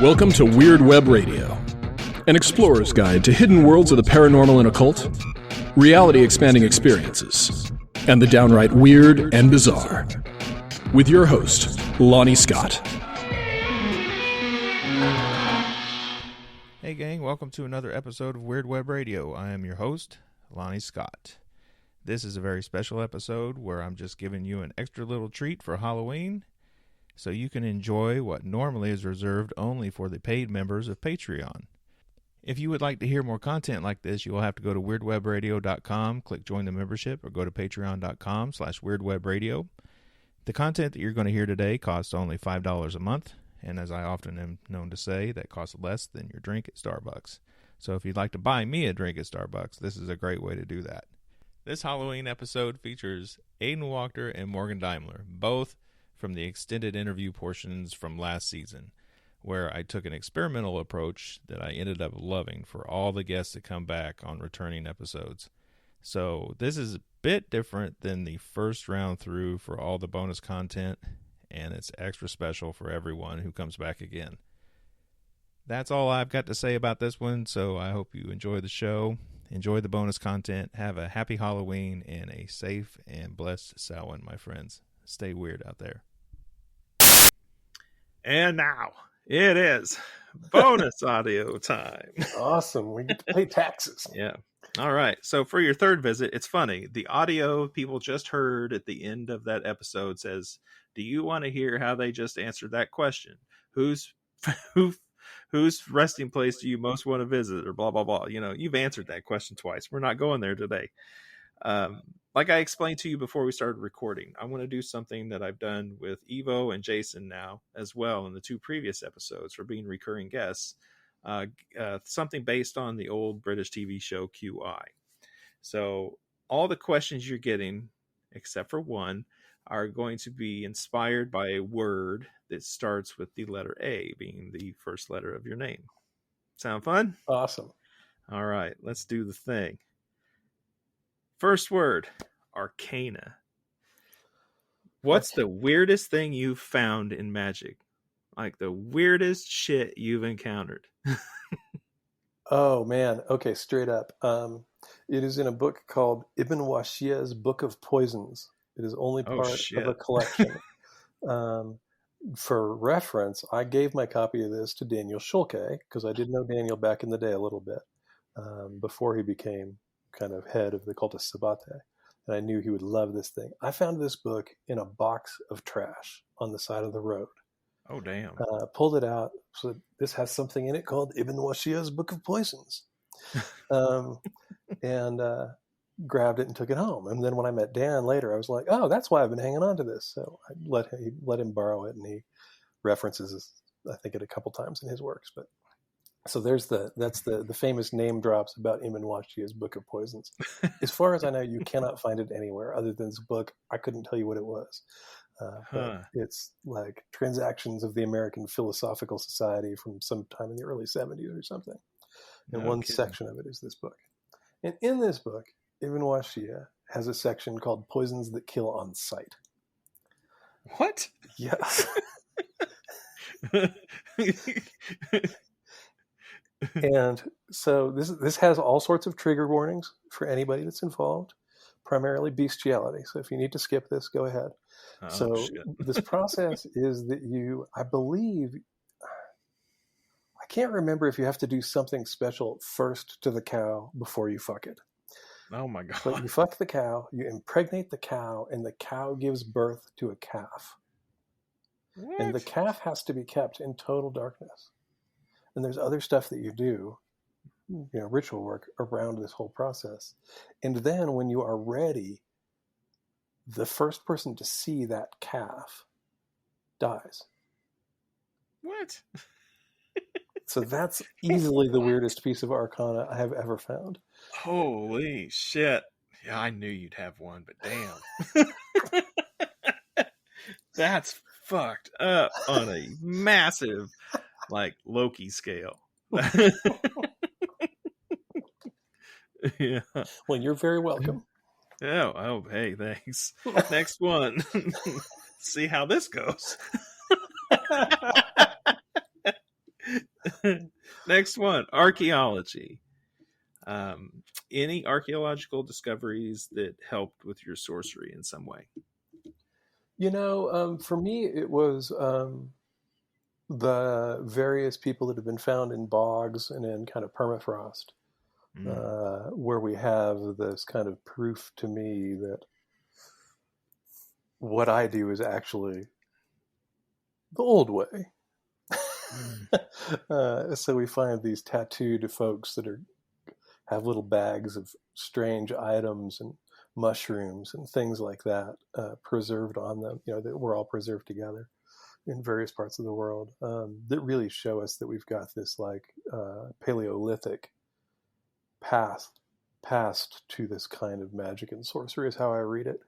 Welcome to Weird Web Radio, an explorer's guide to hidden worlds of the paranormal and occult, reality-expanding experiences, and the downright weird and bizarre. With your host, Lonnie Scott. Hey gang, welcome to another episode of Weird Web Radio. I am your host, Lonnie Scott. This is a very special episode where I'm just giving you an extra little treat for Halloween, so you can enjoy what normally is reserved only for the paid members of Patreon. If you would like to hear more content like this, you will have to go to weirdwebradio.com, click join the membership, or go to patreon.com/weirdwebradio. The content that you're going to hear today costs only $5 a month, and as I often am known to say, that costs less than your drink at Starbucks. So if you'd like to buy me a drink at Starbucks, this is a great way to do that. This Halloween episode features Aidan, Wachter, and Morgan Daimler, both from the extended interview portions from last season, where I took an experimental approach that I ended up loving for all the guests that come back on returning episodes. So this is a bit different than the first round through for all the bonus content, and it's extra special for everyone who comes back again. That's all I've got to say about this one, so I hope you enjoy the show, enjoy the bonus content, have a happy Halloween, and a safe and blessed Samhain, my friends. Stay weird out there. And now, it is bonus audio time. Awesome. We get to pay taxes. Yeah. All right. So for your third visit, it's funny. The audio people just heard at the end of that episode says, do you want to hear how they just answered that question? Whose resting place do you most want to visit, or blah, blah, blah. You know, you've answered that question twice. We're not going there today. Like I explained to you before we started recording, I want to do something that I've done with Evo and Jason now as well in the two previous episodes for being recurring guests, something based on the old British TV show QI. So all the questions you're getting, except for one, are going to be inspired by a word that starts with the letter A, being the first letter of your name. Sound fun? Awesome. All right, let's do the thing. First word, arcana. What's the weirdest thing you've found in magic? Like the weirdest shit you've encountered? Oh, man. Okay, straight up. It is in a book called Ibn Washia's Book of Poisons. It is only part of a collection. For reference, I gave my copy of this to Daniel Schulke, because I did know Daniel back in the day a little bit, before he became kind of head of the Cultus Sabate, and I knew he would love this thing. I found this book in a box of trash on the side of the road. Oh, damn. Pulled it out. So this has something in it called Ibn Washia's Book of Poisons. And grabbed it and took it home. And then when I met Dan later, I was like, oh, that's why I've been hanging on to this. So I let him borrow it, and he references, I think, it a couple times in his works. But so that's the famous name drops about Ibn Washia's Book of Poisons. As far as I know, you cannot find it anywhere other than this book. I couldn't tell you what it was. But it's like Transactions of the American Philosophical Society from sometime in the early 70s or something. And one section of it is this book. And in this book, Ibn Washia has a section called Poisons That Kill on Sight. What? Yes. And so this has all sorts of trigger warnings for anybody that's involved, primarily bestiality. So if you need to skip this, go ahead. This process is that I can't remember if you have to do something special first to the cow before you fuck it. Oh my God. But you fuck the cow, you impregnate the cow, and the cow gives birth to a calf. What? And the calf has to be kept in total darkness. And there's other stuff that you do, ritual work around this whole process. And then when you are ready, the first person to see that calf dies. What? So that's easily the weirdest piece of arcana I have ever found. Holy shit. Yeah, I knew you'd have one, but damn. That's fucked up on a massive, Loki scale. Yeah. Well, you're very welcome. Oh, hey, thanks. Next one. See how this goes. Next one, archaeology. Any archaeological discoveries that helped with your sorcery in some way? For me, it was the various people that have been found in bogs and in kind of permafrost, where we have this kind of proof to me that what I do is actually the old way. So we find these tattooed folks that have little bags of strange items and mushrooms and things like that preserved on them, that we're all preserved together in various parts of the world, that really show us that we've got this Paleolithic path past to this kind of magic and sorcery is how I read it.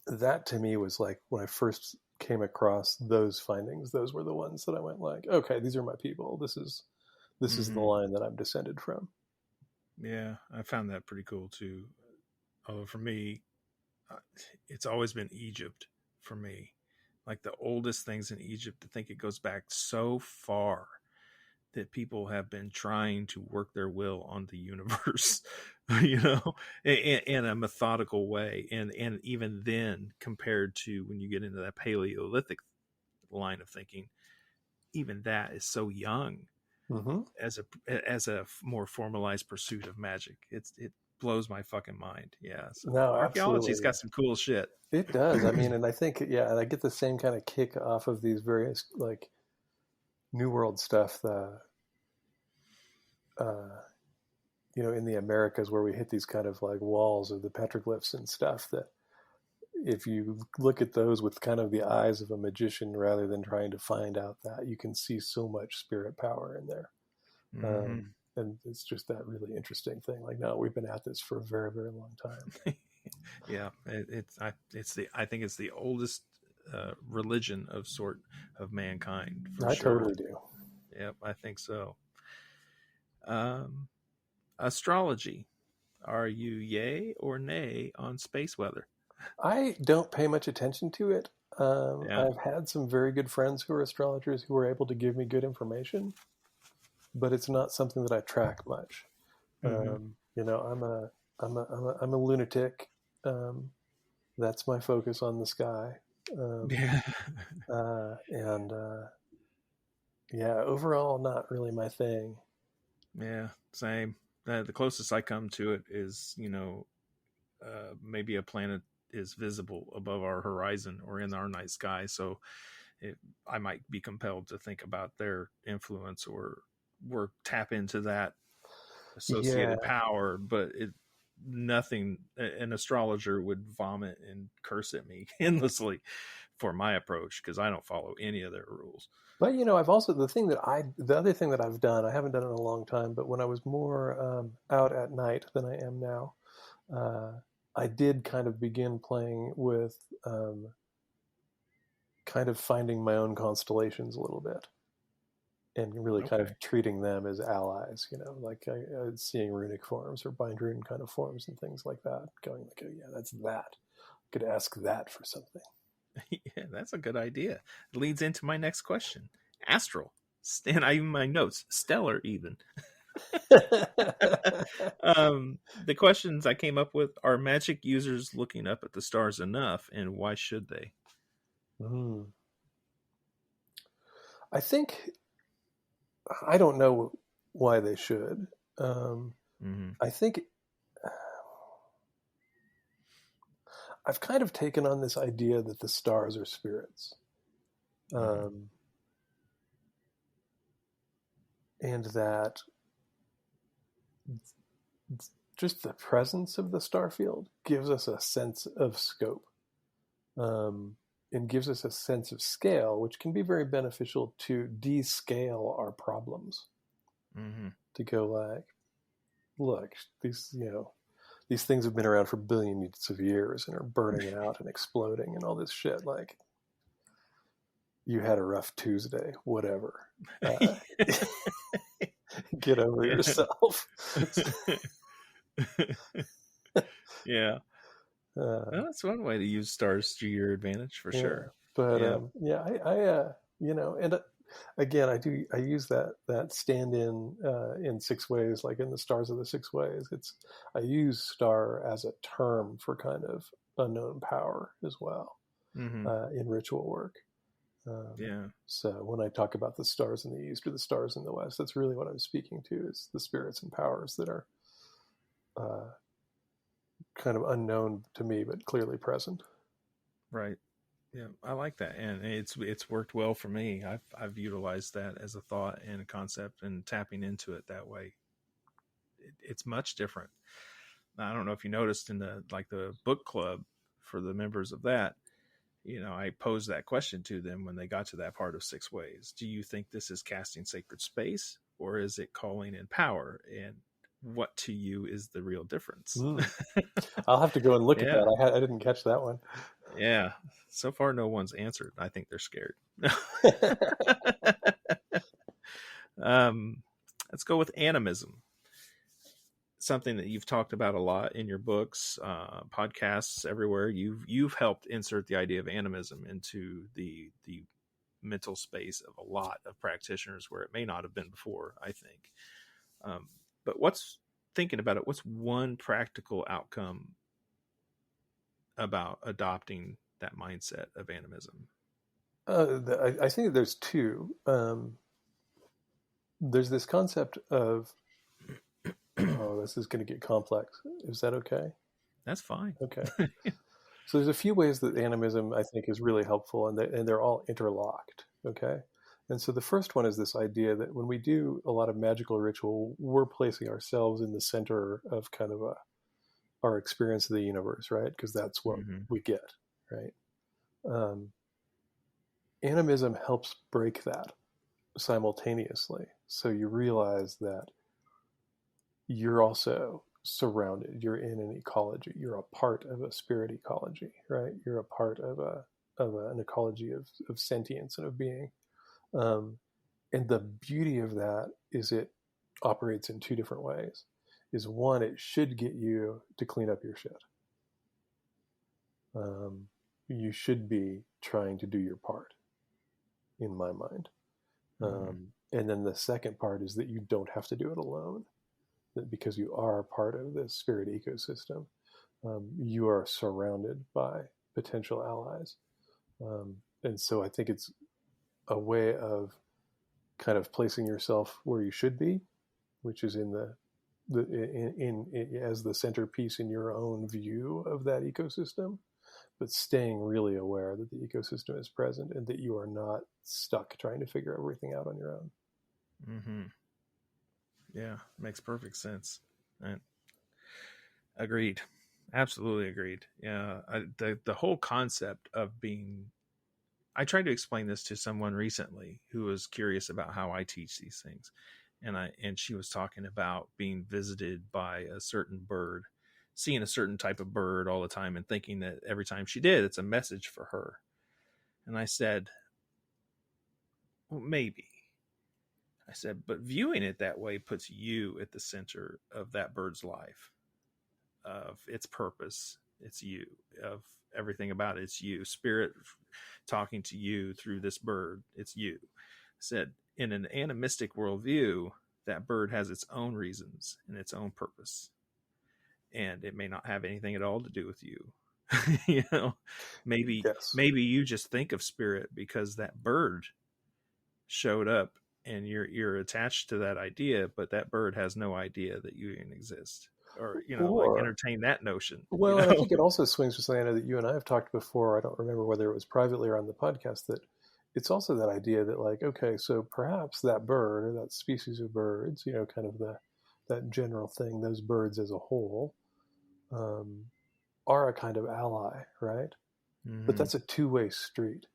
That to me was like when I first came across those findings, those were the ones that I went like, okay, these are my people. This is the line that I'm descended from. Yeah, I found that pretty cool too. Although for me, it's always been Egypt for me. Like the oldest things in Egypt, I think it goes back so far that people have been trying to work their will on the universe, in a methodical way. And even then, compared to when you get into that Paleolithic line of thinking, even that is so young as a more formalized pursuit of magic. It blows my fucking mind. Yeah. So no, archaeology's got some cool shit. It does. I mean, and I think, and I get the same kind of kick off of these various like New World stuff, in the Americas where we hit these kind of like walls of the petroglyphs and stuff, that if you look at those with kind of the eyes of a magician rather than trying to find out that, you can see so much spirit power in there. And it's just that really interesting thing. Like, no, we've been at this for a very, very long time. Yeah, I think it's the oldest religion of mankind. I totally do. Yep, I think so. Astrology. Are you yay or nay on space weather? I don't pay much attention to it. I've had some very good friends who are astrologers who were able to give me good information, but it's not something that I track much. I'm a lunatic. That's my focus on the sky. Overall, not really my thing. Yeah, same. The closest I come to it is, maybe a planet is visible above our horizon or in our night sky. So I might be compelled to think about their influence or tap into that associated power, but nothing. An astrologer would vomit and curse at me endlessly for my approach because I don't follow any of their rules. But I've also the other thing that I've done, I haven't done it in a long time, but when I was more out at night than I am now, I did kind of begin playing with kind of finding my own constellations a little bit. And really kind of treating them as allies, like seeing runic forms or bind rune kind of forms and things like that. Going like, oh yeah, that's that. I could ask that for something. Yeah, that's a good idea. It leads into my next question. Astral. And I even my notes. Stellar even. The questions I came up with are magic users looking up at the stars enough, and why should they? I think... I don't know why they should. I think I've kind of taken on this idea that the stars are spirits. And that just the presence of the star field gives us a sense of scope. And gives us a sense of scale, which can be very beneficial to descale our problems. To go like, look, these things have been around for billions of years and are burning out and exploding and all this shit. Like, you had a rough Tuesday, whatever. Get over yourself. Yeah. That's one way to use stars to your advantage for sure. But I Again, I use that stand-in in 6 ways, like in the Stars of the 6 Ways. I use star as a term for kind of unknown power as well in ritual work. So when I talk about the stars in the east or the stars in the west, that's really what I'm speaking to, is the spirits and powers that are kind of unknown to me but clearly present. Right. Yeah, I like that, and it's worked well for me. I've utilized that as a thought and a concept, and tapping into it that way. It's much different. I don't know if you noticed in the book club for the members of that, I posed that question to them when they got to that part of 6 Ways. Do you think this is casting sacred space, or is it calling in power? And what to you is the real difference? I'll have to go and look at that. I didn't catch that one. Yeah. So far, no one's answered. I think they're scared. Let's go with animism. Something that you've talked about a lot in your books, podcasts, everywhere. You've helped insert the idea of animism into the mental space of a lot of practitioners where it may not have been before, I think. But thinking about it, what's one practical outcome about adopting that mindset of animism? I think there's 2. There's this concept of, this is going to get complex. Is that okay? That's fine. Okay. So there's a few ways that animism, I think, is really helpful, and they're all interlocked. Okay. And so the first one is this idea that when we do a lot of magical ritual, we're placing ourselves in the center of kind of our experience of the universe, right? Because that's what we get, right? Animism helps break that simultaneously. So you realize that you're also surrounded. You're in an ecology. You're a part of a spirit ecology, right? You're a part of an ecology of sentience and of being. And the beauty of that is it operates in 2 different ways. Is one, it should get you to clean up your shit. You should be trying to do your part, in my mind. And then the second part is that you don't have to do it alone. That because you are part of the spirit ecosystem, you are surrounded by potential allies. And so I think it's a way of kind of placing yourself where you should be, which is in as the centerpiece in your own view of that ecosystem, but staying really aware that the ecosystem is present and that you are not stuck trying to figure everything out on your own. Yeah, makes perfect sense. And agreed. Absolutely agreed. Yeah, the whole concept of being... I tried to explain this to someone recently who was curious about how I teach these things. And she was talking about being visited by a certain bird, seeing a certain type of bird all the time and thinking that every time she did, it's a message for her. And I said, well, maybe. I said, but viewing it that way puts you at the center of that bird's life, of its purpose. It's you, of everything about it. It's you. Spirit talking to you through this bird. It's you. I said, in an animistic worldview, that bird has its own reasons and its own purpose. And it may not have anything at all to do with you. Maybe you just think of spirit because that bird showed up and you're attached to that idea, but that bird has no idea that you even exist. Or, like entertain that notion. Well, and I think it also swings with something that you and I have talked before. I don't remember whether it was privately or on the podcast, that it's also that idea that, like, okay, so perhaps that bird or that species of birds, kind of that general thing, those birds as a whole, are a kind of ally, right? But that's a 2-way street.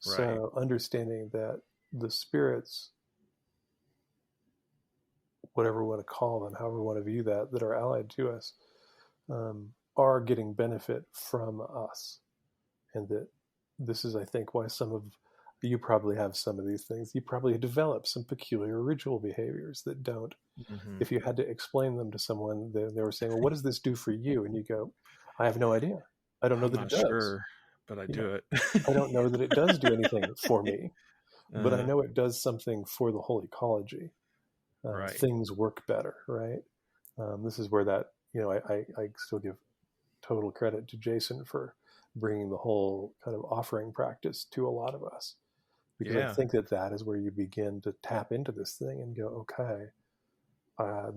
Right. So understanding that the spirits, whatever we want to call them, however we want to view that are allied to us, are getting benefit from us. And that this is, I think, why you probably have some of these things. You probably develop some peculiar ritual behaviors that don't. If you had to explain them to someone, they were saying, well, what does this do for you? And you go, I have no idea. I don't know that it does. Sure, but I do it. I don't know that it does do anything for me. but I know it does something for the whole ecology. Right. Things work better, right? This is where that, I still give total credit to Jason for bringing the whole kind of offering practice to a lot of us, because I think that is where you begin to tap into this thing and go, okay,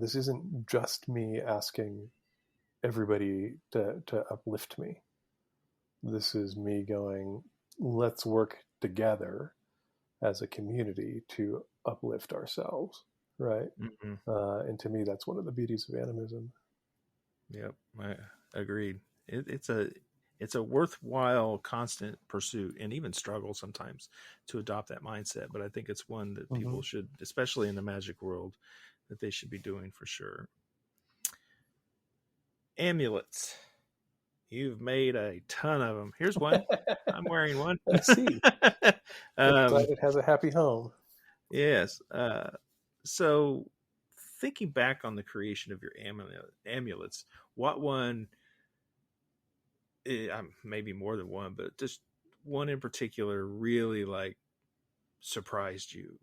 this isn't just me asking everybody to uplift me. This is me going, let's work together as a community to uplift ourselves, right? Mm-hmm. And to me, that's one of the beauties of animism. Yep, I agreed. It's a worthwhile, constant pursuit, and even struggle sometimes to adopt that mindset. But I think it's one that people should, especially in the magic world, that they should be doing for sure. Amulets. You've made a ton of them. Here's one. I'm wearing one. I see. Glad it has a happy home. Yes. So thinking back on the creation of your amulets, what one, maybe more than one, but just one in particular really like surprised you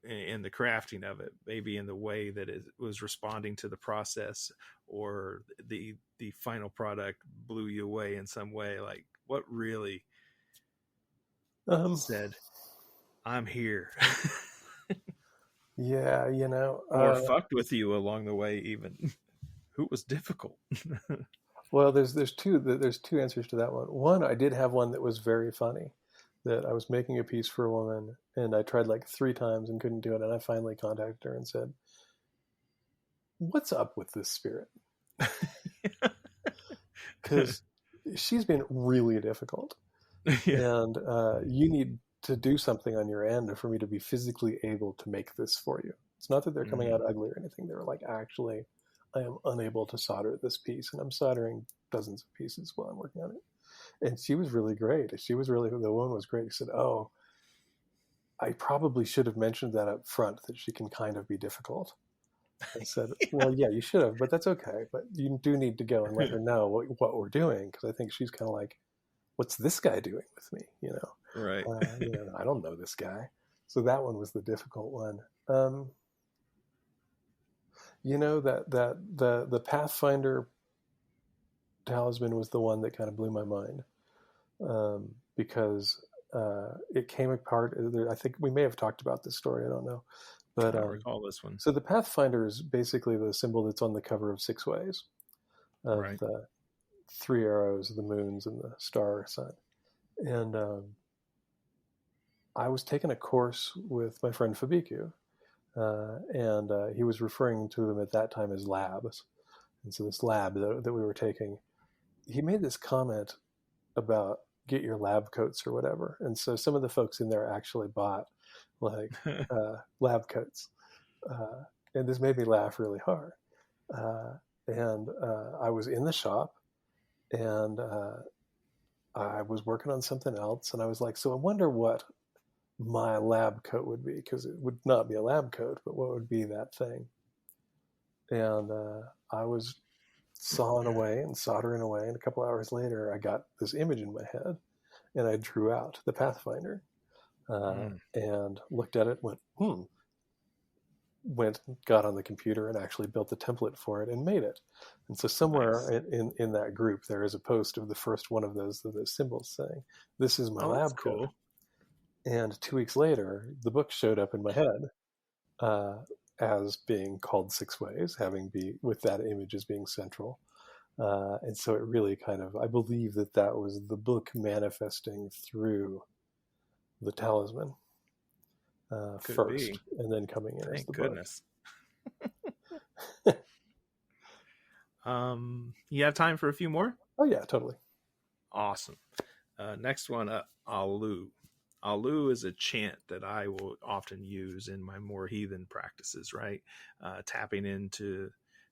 in the crafting of it, maybe in the way that it was responding to the process, or the final product blew you away in some way? Like, what really said, I'm here? Yeah, or fucked with you along the way, even. Who was difficult? Well, there's two answers to that one. One, I did have one that was very funny, that I was making a piece for a woman and I tried like 3 times and couldn't do it, and I finally contacted her and said, what's up with this spirit? Because she's been really difficult. And you need to do something on your end for me to be physically able to make this for you. It's not that they're coming out ugly or anything. They're like, actually, I am unable to solder this piece, and I'm soldering dozens of pieces while I'm working on it. And she was really great. The one was great. She said, oh, I probably should have mentioned that up front, that she can kind of be difficult. I said, well, yeah, you should have, but that's okay. But you do need to go and let her know what we're doing, because I think she's kind of like, what's this guy doing with me? Right. I don't know this guy. So that one was the difficult one. That the Pathfinder talisman was the one that kind of blew my mind, because it came apart. I think we may have talked about this story. I don't know, but I recall this one. So the Pathfinder is basically the symbol that's on the cover of 6 Ways, of right. the 3 arrows, the moons, and the star sign. And I was taking a course with my friend Fabiku, and he was referring to them at that time as labs. And so this lab that we were taking, he made this comment about get your lab coats or whatever. And so some of the folks in there actually bought like lab coats. And this made me laugh really hard. And I was in the shop, and I was working on something else, and I was like, so I wonder what my lab coat would be, because it would not be a lab coat, but what would be that thing? And I was sawing away and soldering away, and a couple hours later, I got this image in my head, and I drew out the Pathfinder, and looked at it, got on the computer and actually built the template for it and made it. And so somewhere in that group, there is a post of the first one of those symbols saying, this is my lab coat. Cool. And 2 weeks later, the book showed up in my head as being called 6 Ways, with that image as being central. And so it really kind of, I believe that was the book manifesting through the talisman first, and then coming in as the goodness. You have time for a few more? Oh yeah, totally. Awesome. Next one up, Alu. Alu is a chant that I will often use in my more heathen practices, right? Tapping into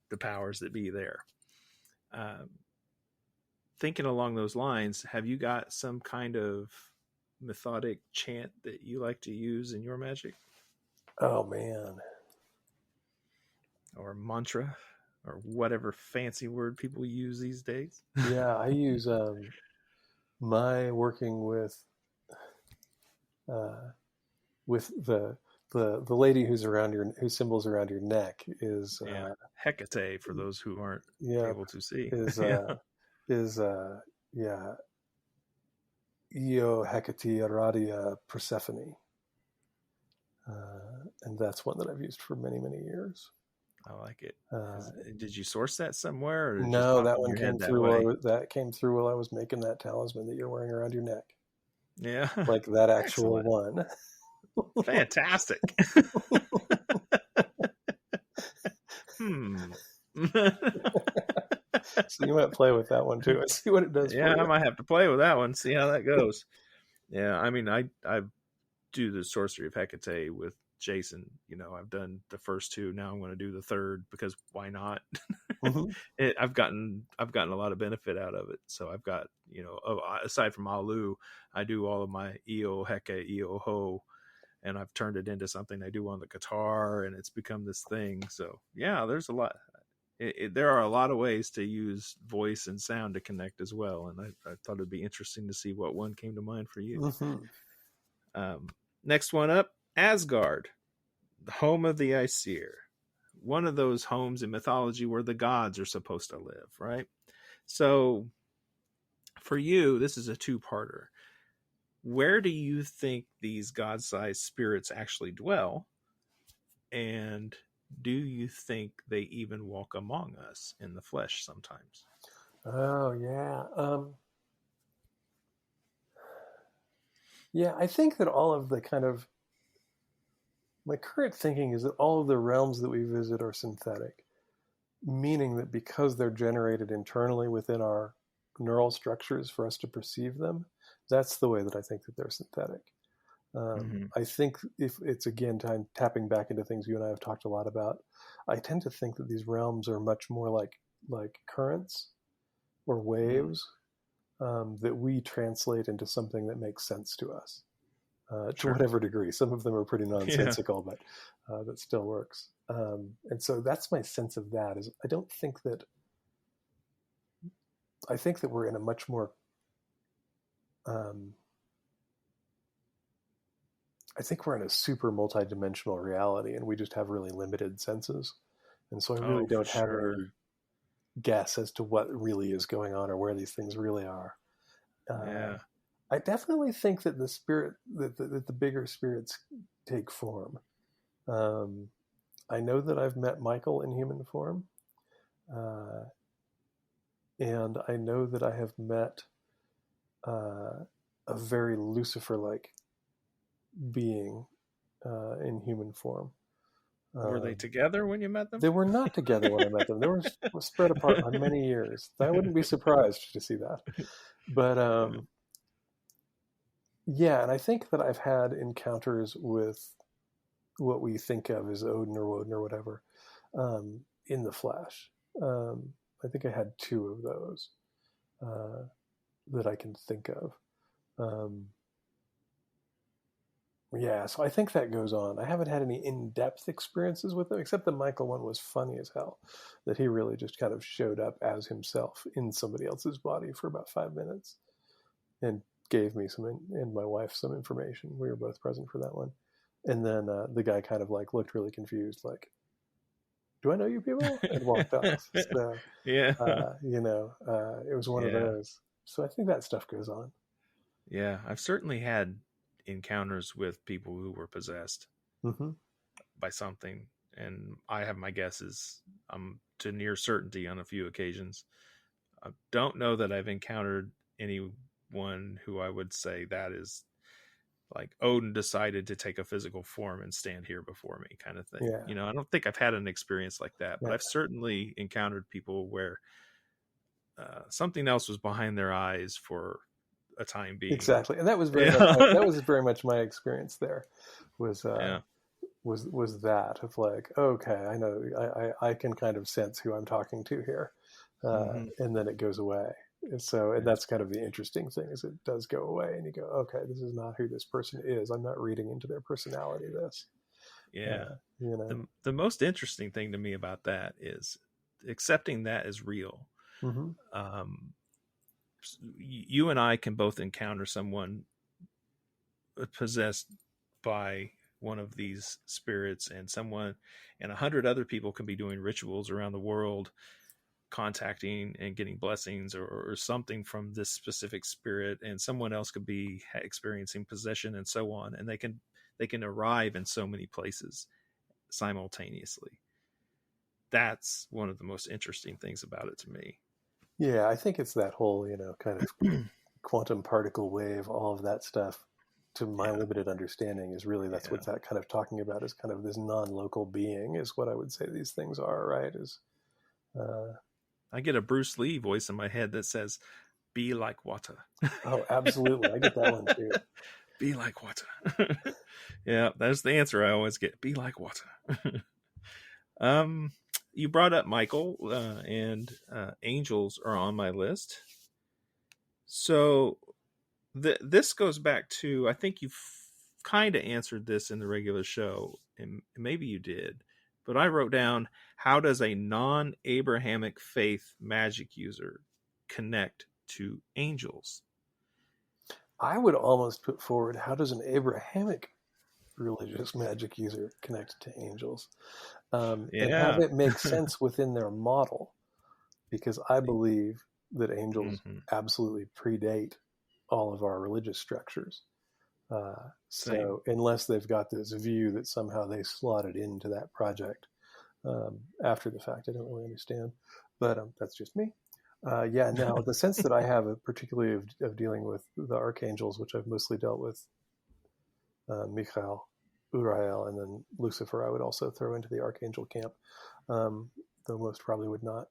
the powers that be there. Thinking along those lines, have you got some kind of methodic chant that you like to use in your magic? Oh man. Or mantra, or whatever fancy word people use these days? Yeah, I use my working with with the lady whose symbol's around your neck is Hecate, for those who aren't able to see, is Io Hecate Aradia Persephone, and that's one that I've used for many, many years. I like it. Did you source that somewhere? Or no, that one came through. That came through while I was making that talisman that you're wearing around your neck. Yeah, like that actual one. Fantastic. So you might play with that one too and see what it does. Yeah, I might have to play with that one, see how that goes. Yeah, I mean, I do the sorcery of Hecate with Jason. I've done the first two. Now I'm going to do the third because why not? Mm-hmm. I've gotten a lot of benefit out of it. So I've got, aside from Alu, I do all of my Io Heke, Io Ho, and I've turned it into something I do on the guitar, and it's become this thing. So yeah, there's a lot. There are a lot of ways to use voice and sound to connect as well. And I thought it'd be interesting to see what one came to mind for you. Mm-hmm. Next one up, Asgard, the home of the Aesir. One of those homes in mythology where the gods are supposed to live, right? So for you, this is a two-parter. Where do you think these god-sized spirits actually dwell? And do you think they even walk among us in the flesh sometimes? Oh, yeah. Yeah, I think that all of the my current thinking is that all of the realms that we visit are synthetic, meaning that because they're generated internally within our neural structures for us to perceive them, that's the way that I think that they're synthetic. I think if it's, again, tapping back into things you and I have talked a lot about, I tend to think that these realms are much more like currents or waves that we translate into something that makes sense to us to whatever degree. Some of them are pretty nonsensical, but that still works. And so that's my sense of that. Is I think that we're in a much more I think we're in a super multidimensional reality, and we just have really limited senses. And so I really don't have any guess as to what really is going on or where these things really are. I definitely think that the bigger spirits take form. I know that I've met Michael in human form. And I know that I have met a very Lucifer-like being in human form. Were they together when you met them? They were not together when I met them. They were spread apart on many years. I wouldn't be surprised to see that. But yeah, and I think that I've had encounters with what we think of as Odin or Woden or whatever in the flesh. I think I had 2 of those that I can think of. Yeah, so I think that goes on. I haven't had any in-depth experiences with them, except the Michael one was funny as hell, that he really just kind of showed up as himself in somebody else's body for about 5 minutes and gave me and my wife some information. We were both present for that one. And then the guy kind of looked really confused, like, do I know you people? And walked off. So, yeah. It was one of those. So I think that stuff goes on. Yeah, I've certainly had encounters with people who were possessed by something, and I have my guesses. I'm to near certainty on a few occasions. I don't know that I've encountered anyone who I would say that is like Odin decided to take a physical form and stand here before me kind of thing. Yeah. I don't think I've had an experience like that, but I've certainly encountered people where something else was behind their eyes for a time being. Exactly. And that was very much my experience there was that of like, okay, I know I can kind of sense who I'm talking to here. And then it goes away. And that's kind of the interesting thing, is it does go away and you go, okay, this is not who this person is. I'm not reading into their personality this. The most interesting thing to me about that is accepting that as real. You and I can both encounter someone possessed by one of these spirits, and 100 other people can be doing rituals around the world, contacting and getting blessings or something from this specific spirit, and someone else could be experiencing possession and so on, and they can arrive in so many places simultaneously. That's one of the most interesting things about it to me. Yeah, I think it's that whole, kind of quantum particle wave, all of that stuff, to my limited understanding, is really, that's what that kind of talking about, is kind of this non-local being, is what I would say these things are, right? I get a Bruce Lee voice in my head that says, be like water. Oh, absolutely. I get that one too. Be like water. Yeah, that's the answer I always get. Be like water. You brought up Michael, and angels are on my list. So this goes back to, I think you've kind of answered this in the regular show, and maybe you did, but I wrote down, how does a non-Abrahamic faith magic user connect to angels? I would almost put forward, how does an Abrahamic religious magic user connect to angels? And have it make sense within their model, because I believe that angels absolutely predate all of our religious structures. So unless they've got this view that somehow they slotted into that project after the fact, I don't really understand, but that's just me. Now the sense that I have, particularly of dealing with the archangels, which I've mostly dealt with Michael, Uriel, and then Lucifer, I would also throw into the archangel camp, though most probably would not.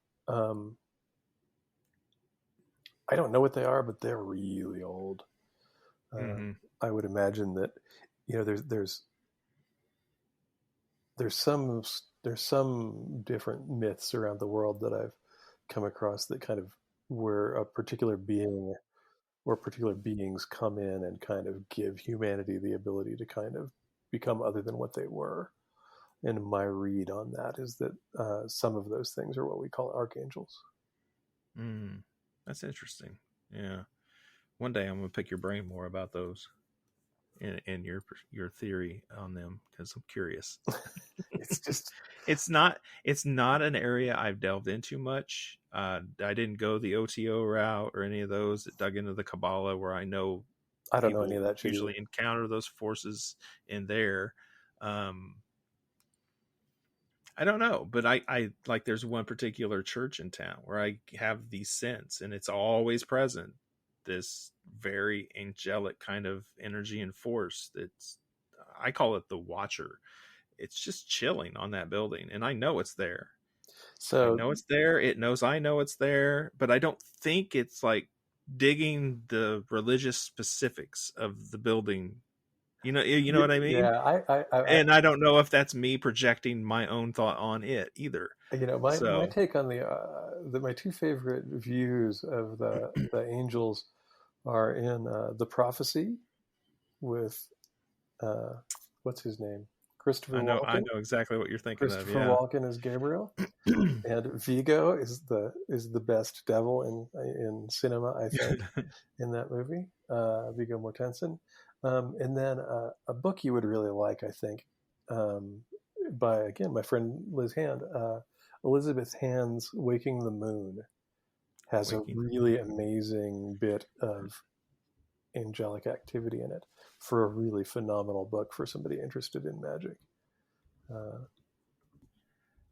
I don't know what they are, but they're really old. I would imagine that, there's some different myths around the world that I've come across that kind of, where a particular being or particular beings come in and kind of give humanity the ability to kind of become other than what they were. And my read on that is that some of those things are what we call archangels. That's interesting. Yeah. One day I'm going to pick your brain more about those and your theory on them, because I'm curious. it's not an area I've delved into much. I didn't go the OTO route or any of those that dug into the Kabbalah, where I don't know any of that. Usually encounter those forces in there. I don't know, but I like, there's one particular church in town where I have the sense, and it's always present, this very angelic kind of energy and force. I call it the Watcher. It's just chilling on that building, and I know it's there. So I know it's there. It knows I know it's there, but I don't think it's like digging the religious specifics of the building. You know what I mean? Yeah, and I don't know if that's me projecting my own thought on it either. My take on my two favorite views of the angels are in the Prophecy with what's his name, Christopher Walken. I know exactly what you're thinking of. Christopher Walken is Gabriel, and Vigo is the best devil in cinema, I think, in that movie, Viggo Mortensen. And then a book you would really like, I think, by, again, my friend Liz Hand, Elizabeth Hand's Waking the Moon, has a really amazing bit of angelic activity in it, for a really phenomenal book for somebody interested in magic.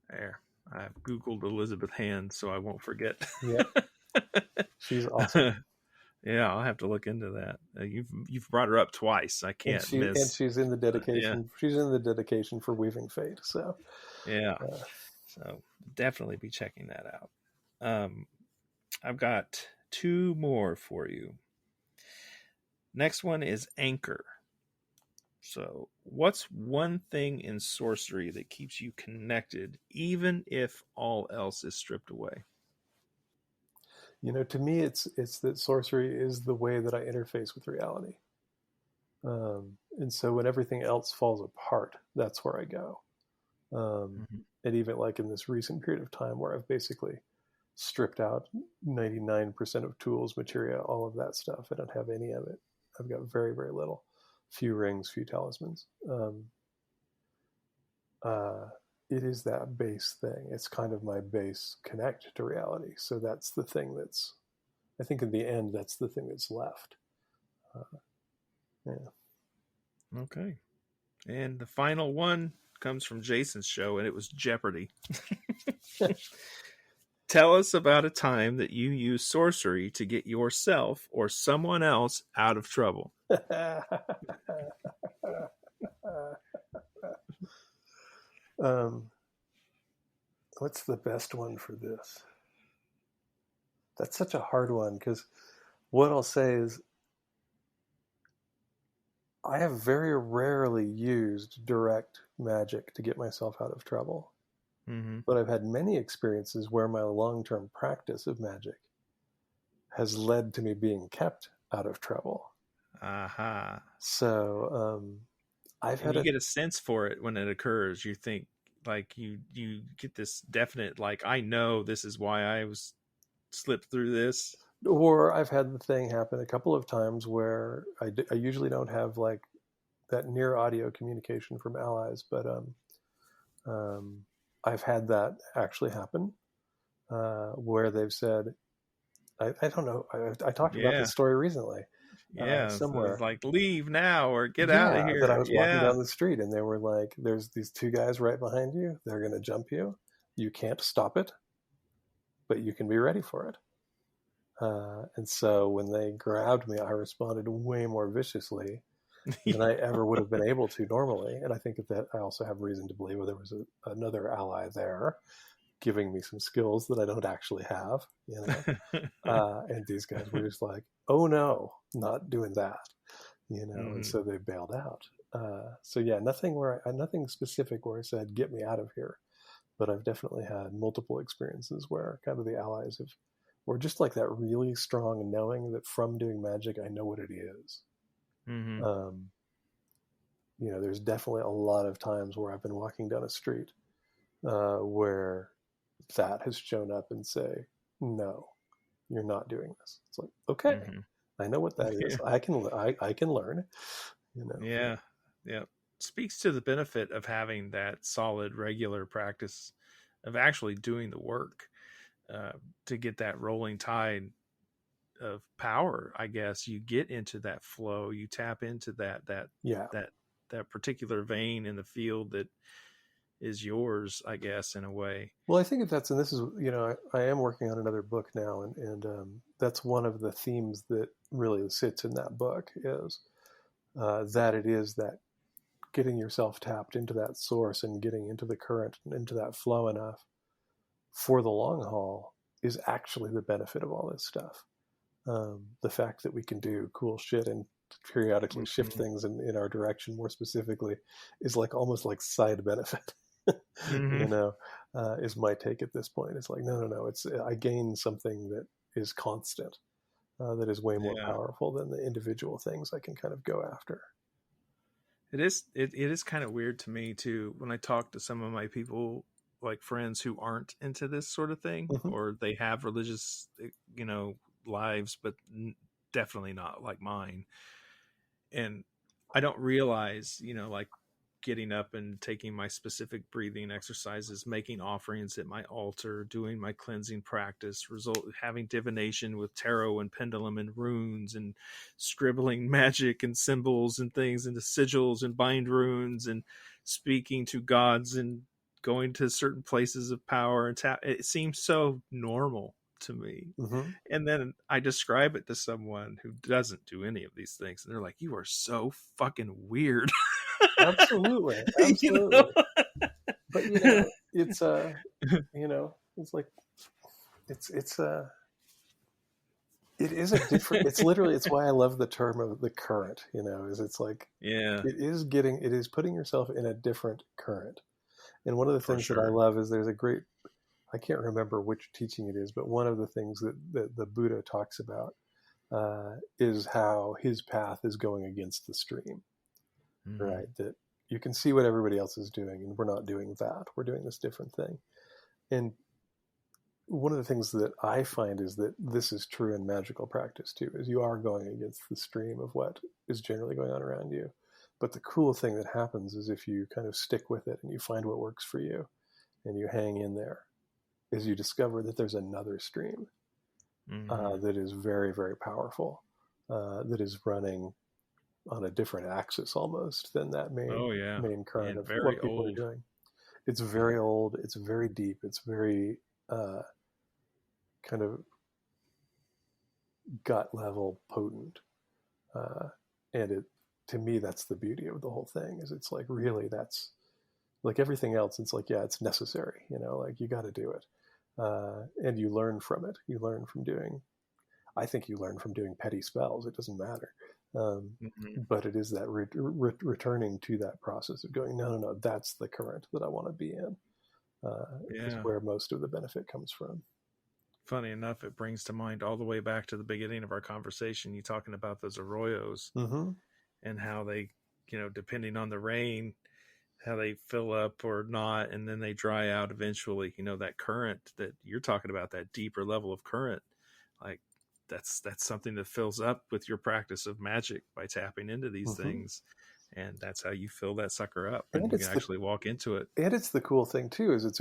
There, I've Googled Elizabeth Hand, so I won't forget. Yeah, she's awesome. Yeah, I'll have to look into that. You've brought her up twice. I can't miss. And she's in the dedication. Yeah. She's in the dedication for Weaving Fate. So yeah, so definitely be checking that out. I've got two more for you. Next one is anchor. So, what's one thing in sorcery that keeps you connected, even if all else is stripped away? To me, it's that sorcery is the way that I interface with reality. And so when everything else falls apart, that's where I go. And even like in this recent period of time where I've basically stripped out 99% of tools, materia, all of that stuff. I don't have any of it. I've got very, very little. Few rings, few talismans. it is that base thing. It's kind of my base connect to reality. So that's the thing that's, I think in the end, that's the thing that's left. Yeah. Okay. And the final one comes from Jason's show, and it was Jeopardy. Tell us about a time that you used sorcery to get yourself or someone else out of trouble. What's the best one for this? That's such a hard one, because what I'll say is I have very rarely used direct magic to get myself out of trouble. Mm-hmm. But I've had many experiences where my long-term practice of magic has led to me being kept out of trouble. Aha. So I've had you get a sense for it when it occurs. You think, like, you get this definite, like, I know this is why I was slipped through this. Or I've had the thing happen a couple of times where I usually don't have like that near audio communication from allies, but I've had that actually happen where they've said, I don't know, I talked about this story recently. Yeah, somewhere. So like, leave now or get out of here. That I was walking down the street and they were like, there's these two guys right behind you. They're going to jump you. You can't stop it, but you can be ready for it. And so when they grabbed me, I responded way more viciously than I ever would have been able to normally. And I think that I also have reason to believe there was another ally there giving me some skills that I don't actually have, you know. And these guys were just like, oh no, not doing that, you know. And so they bailed out. So yeah, nothing specific where I said, get me out of here. But I've definitely had multiple experiences where kind of the allies have, or just like that really strong knowing that from doing magic, I know what it is. Mm-hmm. You know, there's definitely a lot of times where I've been walking down a street where that has shown up and say, no, you're not doing this. It's like, okay, I know what that is. I can learn, you know. Yeah. Speaks to the benefit of having that solid, regular practice of actually doing the work to get that rolling tide of power. I guess you get into that flow, you tap into that particular vein in the field that is yours, I guess, in a way. Well, I think and this is, you know, I am working on another book now, and that's one of the themes that really sits in that book is that it is that getting yourself tapped into that source and getting into the current and into that flow enough for the long haul is actually the benefit of all this stuff. The fact that we can do cool shit and periodically shift things in our direction more specifically is like almost like side benefit. You know, is my take at this point. It's like, no, I gain something that is constant, that is way more powerful than the individual things I can kind of go after. It is kind of weird to me too, when I talk to some of my people, like friends who aren't into this sort of thing, or they have religious, you know, lives, but definitely not like mine. And I don't realize, you know, like getting up and taking my specific breathing exercises, making offerings at my altar, doing my cleansing practice, having divination with tarot and pendulum and runes, and scribbling magic and symbols and things into sigils and bind runes, and speaking to gods and going to certain places of power and it seems so normal to me. And then I describe it to someone who doesn't do any of these things, and they're like, you are so fucking weird. Absolutely. You know? But you know, it's you know, it's like it is a different, it's literally, it's why I love the term of the current, you know, is it's like, it is putting yourself in a different current. And one of the things that I love is there's a great, I can't remember which teaching it is, but one of the things that the Buddha talks about is how his path is going against the stream, right? That you can see what everybody else is doing, and we're not doing that. We're doing this different thing. And one of the things that I find is that this is true in magical practice too, is you are going against the stream of what is generally going on around you. But the cool thing that happens is if you kind of stick with it and you find what works for you and you hang in there, is you discover that there's another stream that is very, very powerful, that is running on a different axis almost than that main current of what people are doing. It's very old. It's very deep. It's very kind of gut level potent. And it, to me, that's the beauty of the whole thing, is it's like, really, that's like everything else. It's like, yeah, it's necessary, like you got to do it. And you learn from it. You learn from doing, I think you learn from doing petty spells. It doesn't matter. But it is that returning to that process of going, no, that's the current that I want to be in. Is where most of the benefit comes from. Funny enough, it brings to mind all the way back to the beginning of our conversation, you talking about those arroyos and how they, depending on the rain, how they fill up or not, and then they dry out eventually. That current that you're talking about, that deeper level of current, like that's something that fills up with your practice of magic by tapping into these things. And that's how you fill that sucker up, and you can actually walk into it. And it's the cool thing too, is that's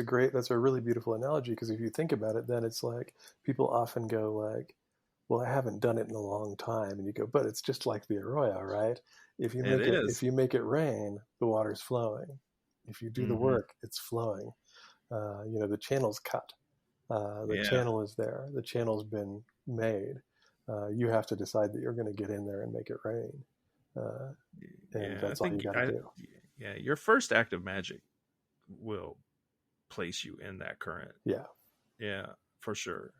a really beautiful analogy, because if you think about it, then it's like people often go like, well, I haven't done it in a long time. And you go, but it's just like the arroyo, right? If you make it rain, the water's flowing. If you do the work, it's flowing. The channel's cut. The channel is there. The channel's been made. You have to decide that you're going to get in there and make it rain. And that's all you got to do. Yeah, your first act of magic will place you in that current. Yeah, for sure.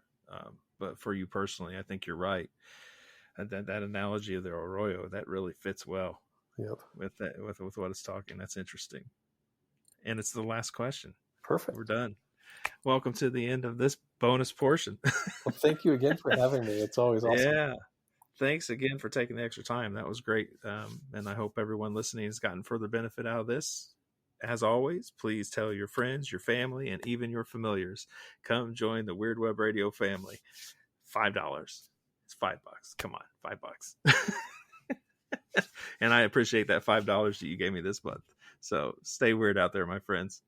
But for you personally, I think you're right. And that analogy of the arroyo, that really fits well. With that, with what it's talking. That's interesting. And it's the last question. Perfect. We're done. Welcome to the end of this bonus portion. Well, thank you again for having me. It's always awesome. Yeah. Thanks again for taking the extra time. That was great. And I hope everyone listening has gotten further benefit out of this. As always, please tell your friends, your family, and even your familiars. Come join the Weird Web Radio family. $5. It's $5. Come on, $5. And I appreciate that $5 that you gave me this month. So stay weird out there, my friends.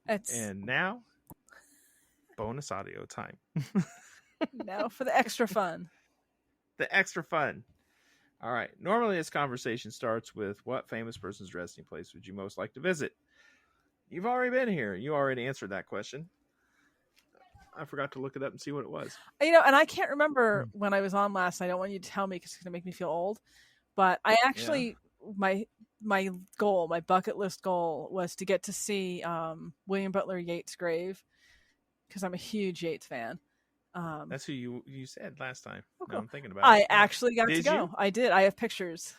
And now, bonus audio time. Now for the extra fun. The extra fun. All right. Normally this conversation starts with, what famous person's resting place would you most like to visit? You've already been here. You already answered that question. I forgot to look it up and see what it was. And I can't remember when I was on last. I don't want you to tell me because it's going to make me feel old. But I actually, my goal, my bucket list goal, was to get to see William Butler Yeats' grave, because I'm a huge Yeats fan. That's who you said last time. Okay. Now I'm thinking about it. I actually got to go. You? I did. I have pictures.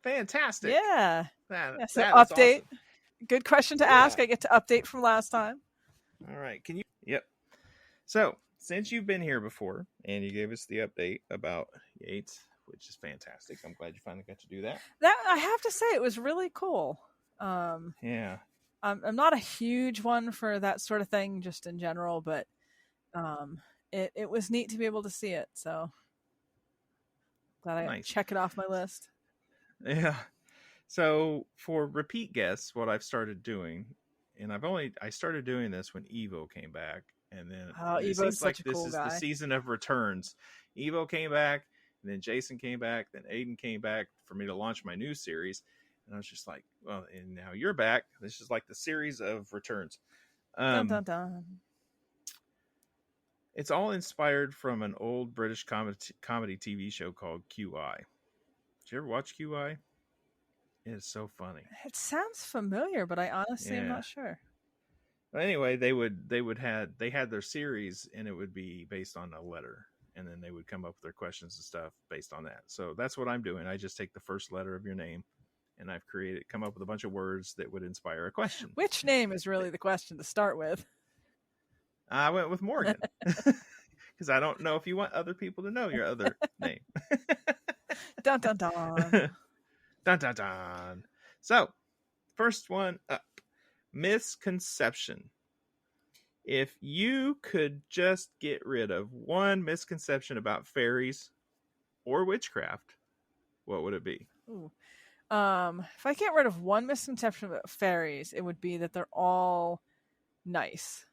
Fantastic. Yeah. That so is update. awesome. Good question to ask. I get to update from last time. All right. Can you? Yep. So since you've been here before and you gave us the update about Yeats, which is fantastic, I'm glad you finally got to do that. That I have to say, it was really cool. Yeah. I'm not a huge one for that sort of thing, just in general, but it was neat to be able to see it. So glad I check it off my list. Yeah. So for repeat guests, what I've started doing, and I started doing this when Evo came back, and then it seems like this is the season of returns. Evo came back, and then Jason came back, then Aidan came back for me to launch my new series. And I was just like, well, and now you're back. This is like the series of returns. Dun, dun, dun. It's all inspired from an old British comedy TV show called QI. Did you ever watch QI? It is so funny. It sounds familiar, but I honestly am not sure. But anyway, they had their series, and it would be based on a letter, and then they would come up with their questions and stuff based on that. So that's what I'm doing. I just take the first letter of your name, and I've come up with a bunch of words that would inspire a question. Which name is really the question to start with? I went with Morgan because I don't know if you want other people to know your other name. Dun dun dun. Dun dun dun. So, first one up. Misconception. If you could just get rid of one misconception about fairies or witchcraft, what would it be? Ooh. If I get rid of one misconception about fairies, it would be that they're all nice.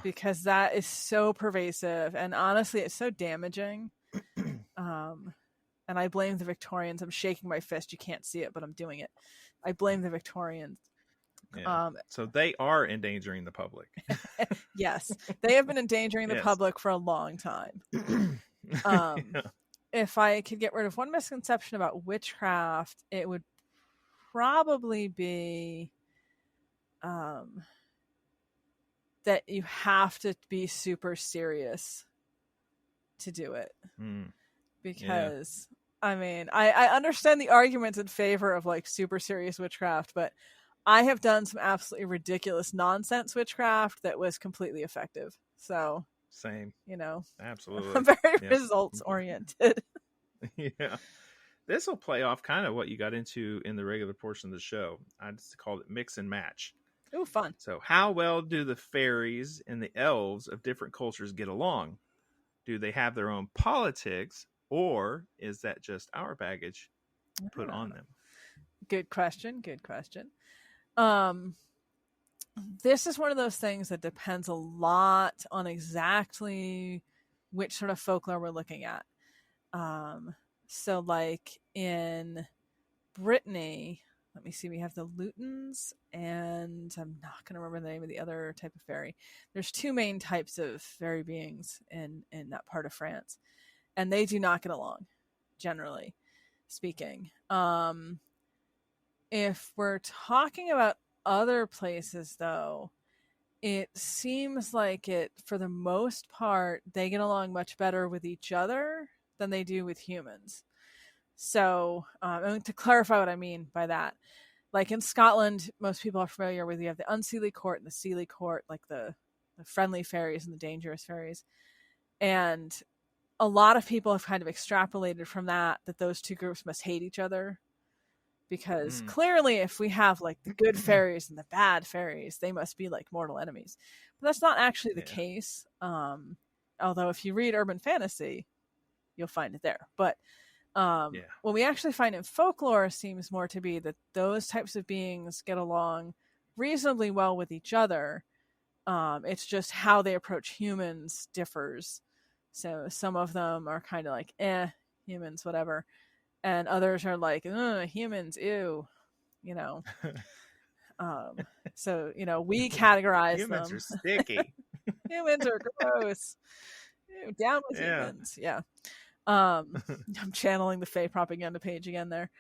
Because that is so pervasive, and honestly, it's so damaging. And I blame the Victorians. I'm shaking my fist. You can't see it, but I'm doing it. I blame the Victorians. Yeah. So they are endangering the public. Yes, they have been endangering the public for a long time. If I could get rid of one misconception about witchcraft, it would probably be that you have to be super serious to do it. Because I mean, I understand the arguments in favor of like super serious witchcraft, but I have done some absolutely ridiculous nonsense witchcraft that was completely effective. So same, absolutely. I'm very results oriented. Yeah. This will play off kind of what you got into in the regular portion of the show. I just called it mix and match. Oh, fun. So how well do the fairies and the elves of different cultures get along? Do they have their own politics, or is that just our baggage put on them? Good question. This is one of those things that depends a lot on exactly which sort of folklore we're looking at. So like in Brittany, let me see, we have the Lutins, and I'm not going to remember the name of the other type of fairy. There's two main types of fairy beings in that part of France, and they do not get along, generally speaking. If we're talking about other places, though, it seems like for the most part, they get along much better with each other than they do with humans. So, to clarify what I mean by that, like in Scotland, most people are familiar with, you have the unseelie court and the seelie court, like the friendly fairies and the dangerous fairies. And a lot of people have kind of extrapolated from that those two groups must hate each other. Because clearly, if we have like the good fairies and the bad fairies, they must be like mortal enemies. But that's not actually the case. Although if you read urban fantasy, you'll find it there. But what we actually find in folklore seems more to be that those types of beings get along reasonably well with each other. It's just how they approach humans differs. So some of them are kind of like, humans, whatever. And others are like, humans, ew, So, we categorize humans them. Are sticky. Humans are gross. Ew, down with humans. Yeah. I'm channeling the Fae propaganda page again there.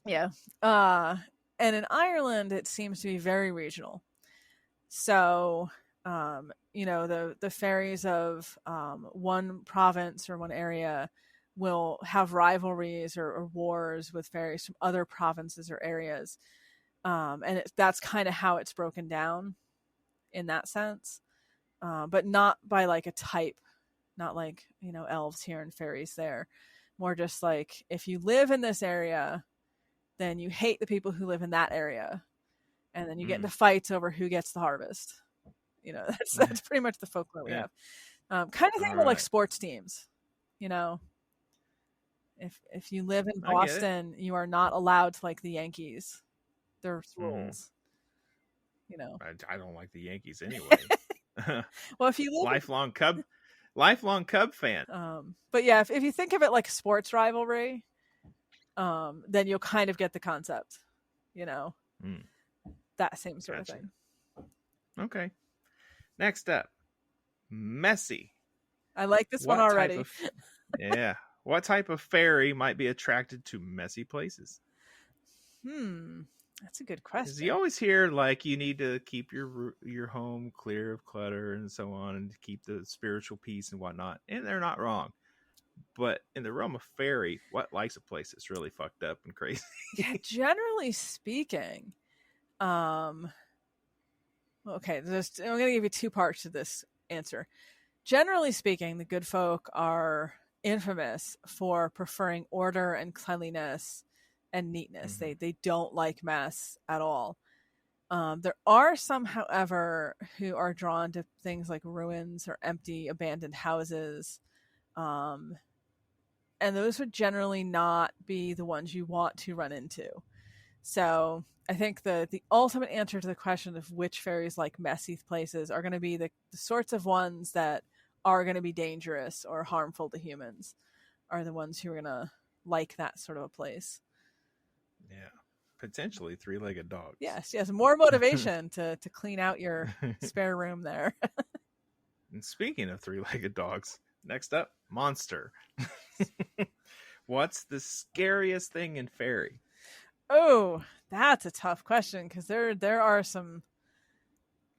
Yeah. And in Ireland, it seems to be very regional. So, the fairies of one province or one area will have rivalries or wars with fairies from other provinces or areas. And that's kind of how it's broken down in that sense. But not by like a type, not like, elves here and fairies there. More just like, if you live in this area, then you hate the people who live in that area. And then you get into fights over who gets the harvest. That's pretty much the folklore we have. Kind of thing with like sports teams, If you live in Boston, you are not allowed to like the Yankees. There's rules. I don't like the Yankees anyway. Well, if you live lifelong Cub fan. But yeah, if you think of it like a sports rivalry, then you'll kind of get the concept. That same sort of thing. Okay. Next up, messy. I like this one already. What type of fairy might be attracted to messy places? That's a good question. You always hear like you need to keep your home clear of clutter and so on, and to keep the spiritual peace and whatnot. And they're not wrong. But in the realm of fairy, what likes a place that's really fucked up and crazy? Yeah, generally speaking, okay, I'm going to give you two parts to this answer. Generally speaking, the good folk are infamous for preferring order and cleanliness and neatness. They don't like mess at all. There are some, however, who are drawn to things like ruins or empty abandoned houses. and those would generally not be the ones you want to run into. So I think the ultimate answer to the question of which fairies like messy places are going to be the sorts of ones that are going to be dangerous or harmful to humans are the ones who are going to like that sort of a place. Yeah. Potentially three-legged dogs. Yes. More motivation to clean out your spare room there. And speaking of three-legged dogs, next up, monster. What's the scariest thing in fairy? Oh, that's a tough question because there are some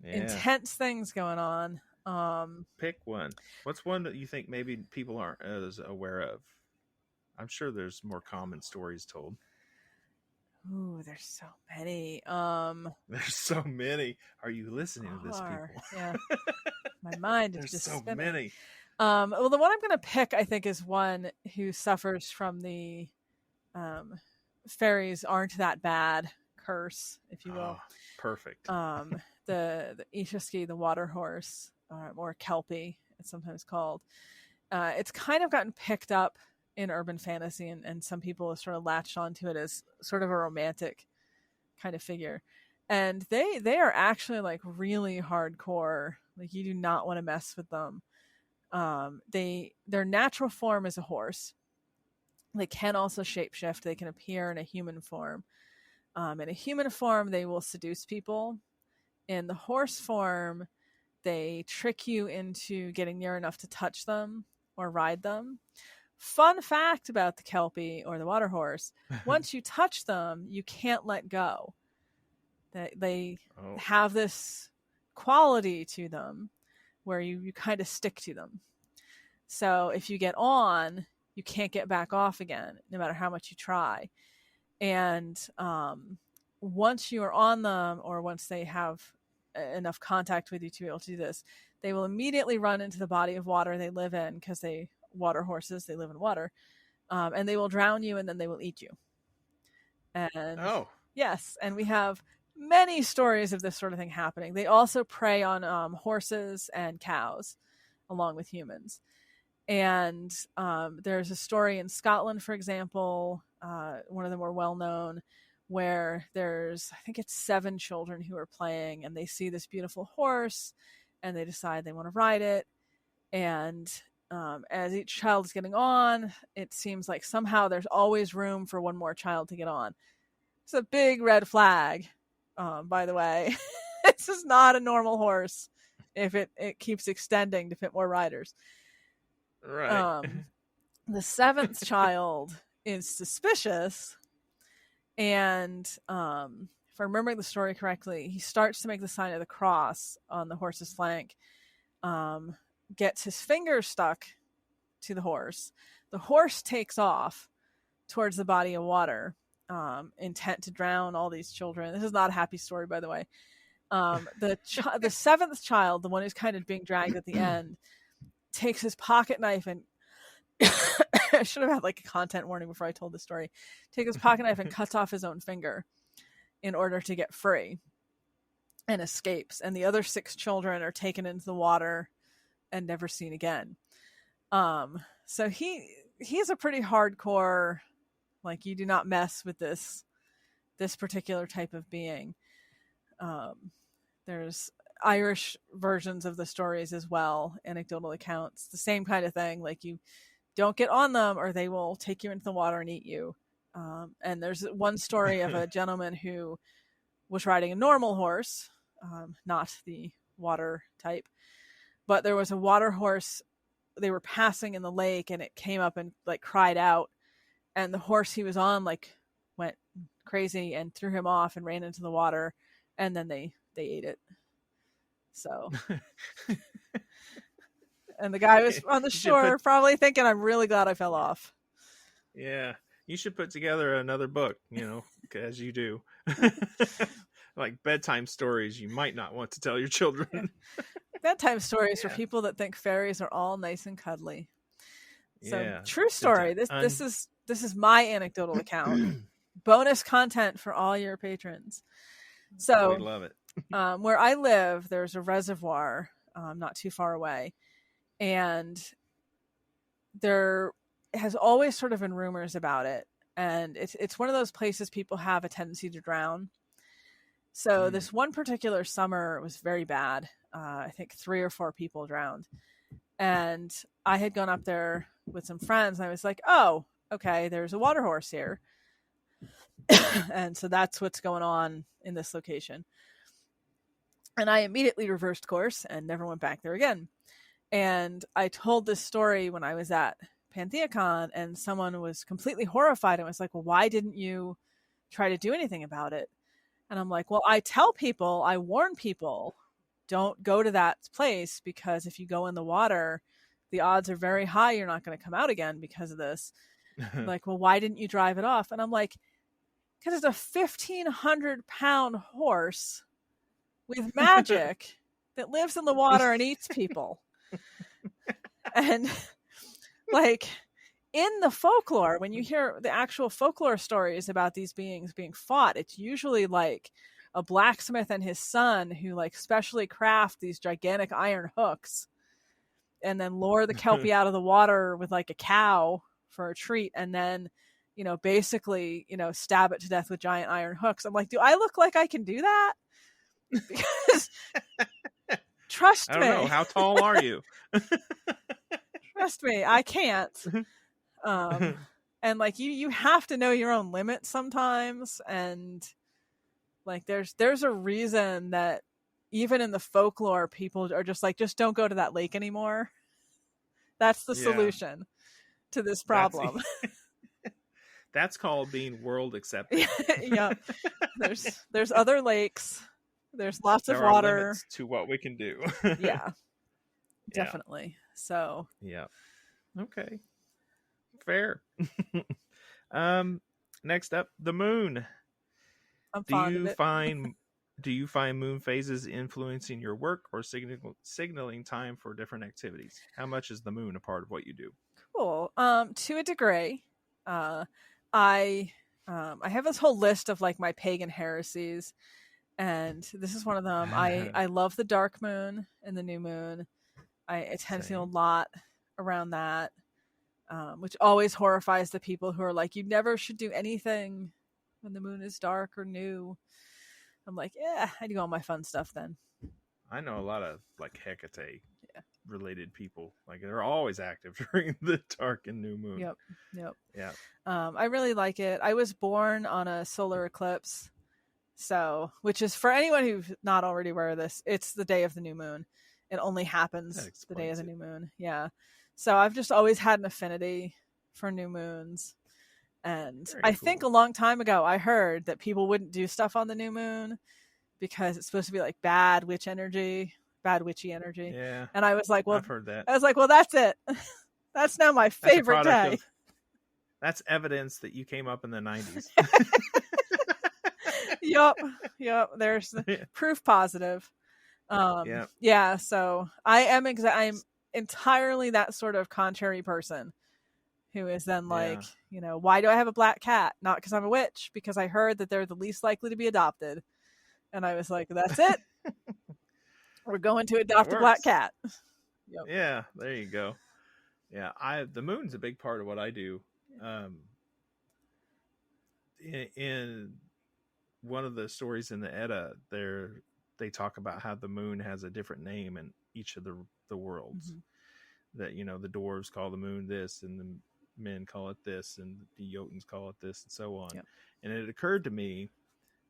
intense things going on. Pick one. What's one that you think maybe people aren't as aware of? I'm sure there's more common stories told. Ooh, there's so many. There's so many. Are you listening to this, people? Yeah. My mind is there's just so spinning. many. Well, the one I'm going to pick, I think, is one who suffers from the fairies aren't that bad curse, if you will. Oh, perfect. The Ishiski, the water horse, or Kelpie, it's sometimes called. It's kind of gotten picked up in urban fantasy, and some people have sort of latched onto it as sort of a romantic kind of figure. And they are actually like really hardcore. Like you do not want to mess with them. Their natural form is a horse. They can also shapeshift. They can appear in a human form. In a human form, they will seduce people. In the horse form, they trick you into getting near enough to touch them or ride them. Fun fact about the Kelpie or the water horse, once you touch them, you can't let go. They have this quality to them where you kind of stick to them. So if you get on, you can't get back off again, no matter how much you try. And once you are on them, or once they have enough contact with you to be able to do this, they will immediately run into the body of water they live in, because water horses, they live in water, and they will drown you, and then they will eat you. And yes, and we have many stories of this sort of thing happening. They also prey on horses and cows, along with humans. And there's a story in Scotland, for example, one of the more well-known, where there's, I think it's 7 children who are playing, and they see this beautiful horse, and they decide they want to ride it. And as each child is getting on, it seems like somehow there's always room for one more child to get on. It's a big red flag, by the way. This is not a normal horse if it keeps extending to fit more riders. Right. The 7th child is suspicious, and if I'm remembering the story correctly, he starts to make the sign of the cross on the horse's flank, gets his finger stuck to the horse. The horse takes off towards the body of water, intent to drown all these children. This is not a happy story, by the way. The 7th child, the one who's kind of being dragged at the end, takes his pocket knife and I should have had like a content warning before I told the story. Takes his pocket knife and cuts off his own finger in order to get free, and escapes. And the other 6 children are taken into the water and never seen again. So he's a pretty hardcore, like, you do not mess with this particular type of being. There's Irish versions of the stories as well, anecdotal accounts, the same kind of thing. Like, you don't get on them or they will take you into the water and eat you. And there's one story of a gentleman who was riding a normal horse, not the water type, but there was a water horse they were passing in the lake, and it came up and like cried out, and the horse he was on like went crazy and threw him off and ran into the water, and then they ate it. So and the guy was on the shore probably thinking, I'm really glad I fell off. Yeah, you should put together another book, as you do. Like bedtime stories you might not want to tell your children. Bedtime stories for people that think fairies are all nice and cuddly. So true story. This is my anecdotal account. Bonus content for all your patrons. So we love it. Where I live, there's a reservoir not too far away, and there has always sort of been rumors about it. And it's one of those places people have a tendency to drown. So this one particular summer was very bad. I think 3 or 4 people drowned. And I had gone up there with some friends, and I was like, oh, okay, there's a water horse here. And so that's what's going on in this location. And I immediately reversed course and never went back there again. And I told this story when I was at PantheaCon, and someone was completely horrified and was like, well, why didn't you try to do anything about it? And I'm like, well, I tell people, I warn people, don't go to that place, because if you go in the water, the odds are very high you're not going to come out again because of this. Like, well, why didn't you drive it off? And I'm like, because it's a 1,500-pound horse with magic that lives in the water and eats people. And like, in the folklore, when you hear the actual folklore stories about these beings being fought, it's usually like a blacksmith and his son who like specially craft these gigantic iron hooks and then lure the kelpie out of the water with like a cow for a treat, and then, you know, basically, you know, stab it to death with giant iron hooks. I'm like, do I look like I can do that? Because trust me. I don't know. How tall are you? Trust me, I can't. And like, you have to know your own limits sometimes. And like, there's a reason that even in the folklore, people are just like, just don't go to that lake anymore. That's the solution to this problem. That's called being world accepting. Yeah. There's other lakes. There's lots of there are water limits to what we can do. Yeah, definitely. So yeah. Okay. Fair. Next up, the moon. I'm fond of it. Do you find moon phases influencing your work or signaling time for different activities? How much is the moon a part of what you do? Cool. To a degree. I have this whole list of like my pagan heresies, and this is one of them. I love the dark moon and the new moon. I tend to feel a lot around that, which always horrifies the people who are like, you never should do anything when the moon is dark or new. I'm like, yeah, I do all my fun stuff then. I know a lot of like Hecate related people. Like, they're always active during the dark and new moon. Yep. Yeah. I really like it. I was born on a solar eclipse, so, which is, for anyone who's not already aware of this, it's the day of the new moon. It only happens the day of the new moon. Yeah. So I've just always had an affinity for new moons. And I think a long time ago, I heard that people wouldn't do stuff on the new moon because it's supposed to be like bad witchy energy. Yeah. And I was like, well, I've heard that. I was like, well, that's it. That's now my favorite day. That's evidence that you came up in the 90s. Yep. There's proof positive. Yeah. So I'm entirely that sort of contrary person who is then like, you know, why do I have a black cat? Not because I'm a witch, because I heard that they're the least likely to be adopted. And I was like, that's it. We're going to adopt a black cat. Yep. Yeah, there you go. Yeah, the moon's a big part of what I do. In one of the stories in the Edda, they talk about how the moon has a different name in each of the worlds. Mm-hmm. That, you know, the dwarves call the moon this, and the men call it this, and the Jotuns call it this, and so on. Yep. And it occurred to me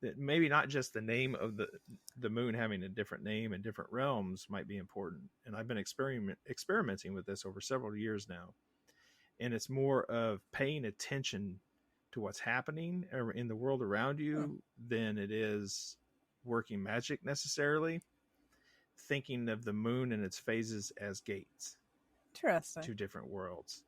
that maybe not just the name of the moon having a different name in different realms might be important. And I've been experimenting with this over several years now. And it's more of paying attention to what's happening in the world around you than it is working magic necessarily. Thinking of the moon and its phases as gates. Interesting. To different worlds.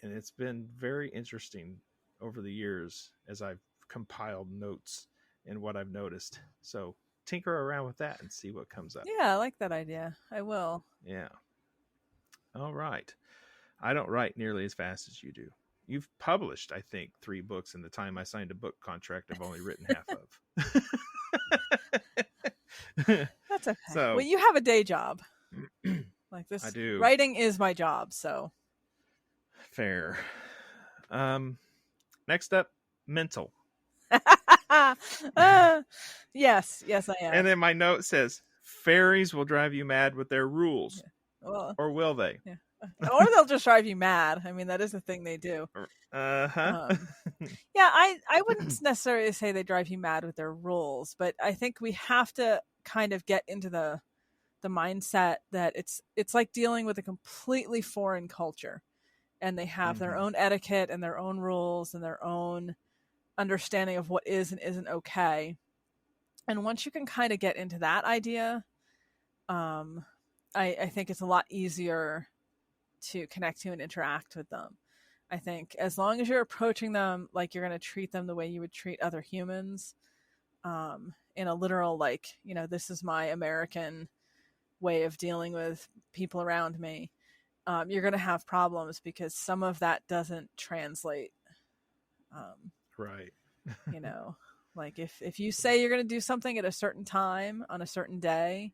And it's been very interesting over the years as I've compiled notes and what I've noticed. So tinker around with that and see what comes up. Yeah, I like that idea. I will. Yeah. All right. I don't write nearly as fast as you do. You've published, I think, 3 books in the time I signed a book contract I've only written half of. That's okay. So, well, you have a day job. Like this. I do. Writing is my job, so. Fair. Next up, mental. Yes, I am. And then my note says, fairies will drive you mad with their rules. Yeah. Well, or will they? Yeah. Or they'll just drive you mad. I mean, that is the thing they do. Uh-huh. Yeah, I wouldn't necessarily say they drive you mad with their rules, but I think we have to kind of get into the mindset that it's like dealing with a completely foreign culture, and they have their own etiquette and their own rules and their own understanding of what is and isn't okay. And once you can kind of get into that idea, I think it's a lot easier to connect to and interact with them. I think as long as you're approaching them like you're going to treat them the way you would treat other humans, in a literal, like, this is my American way of dealing with people around me, you're going to have problems because some of that doesn't translate. Right. Like if you say you're going to do something at a certain time on a certain day,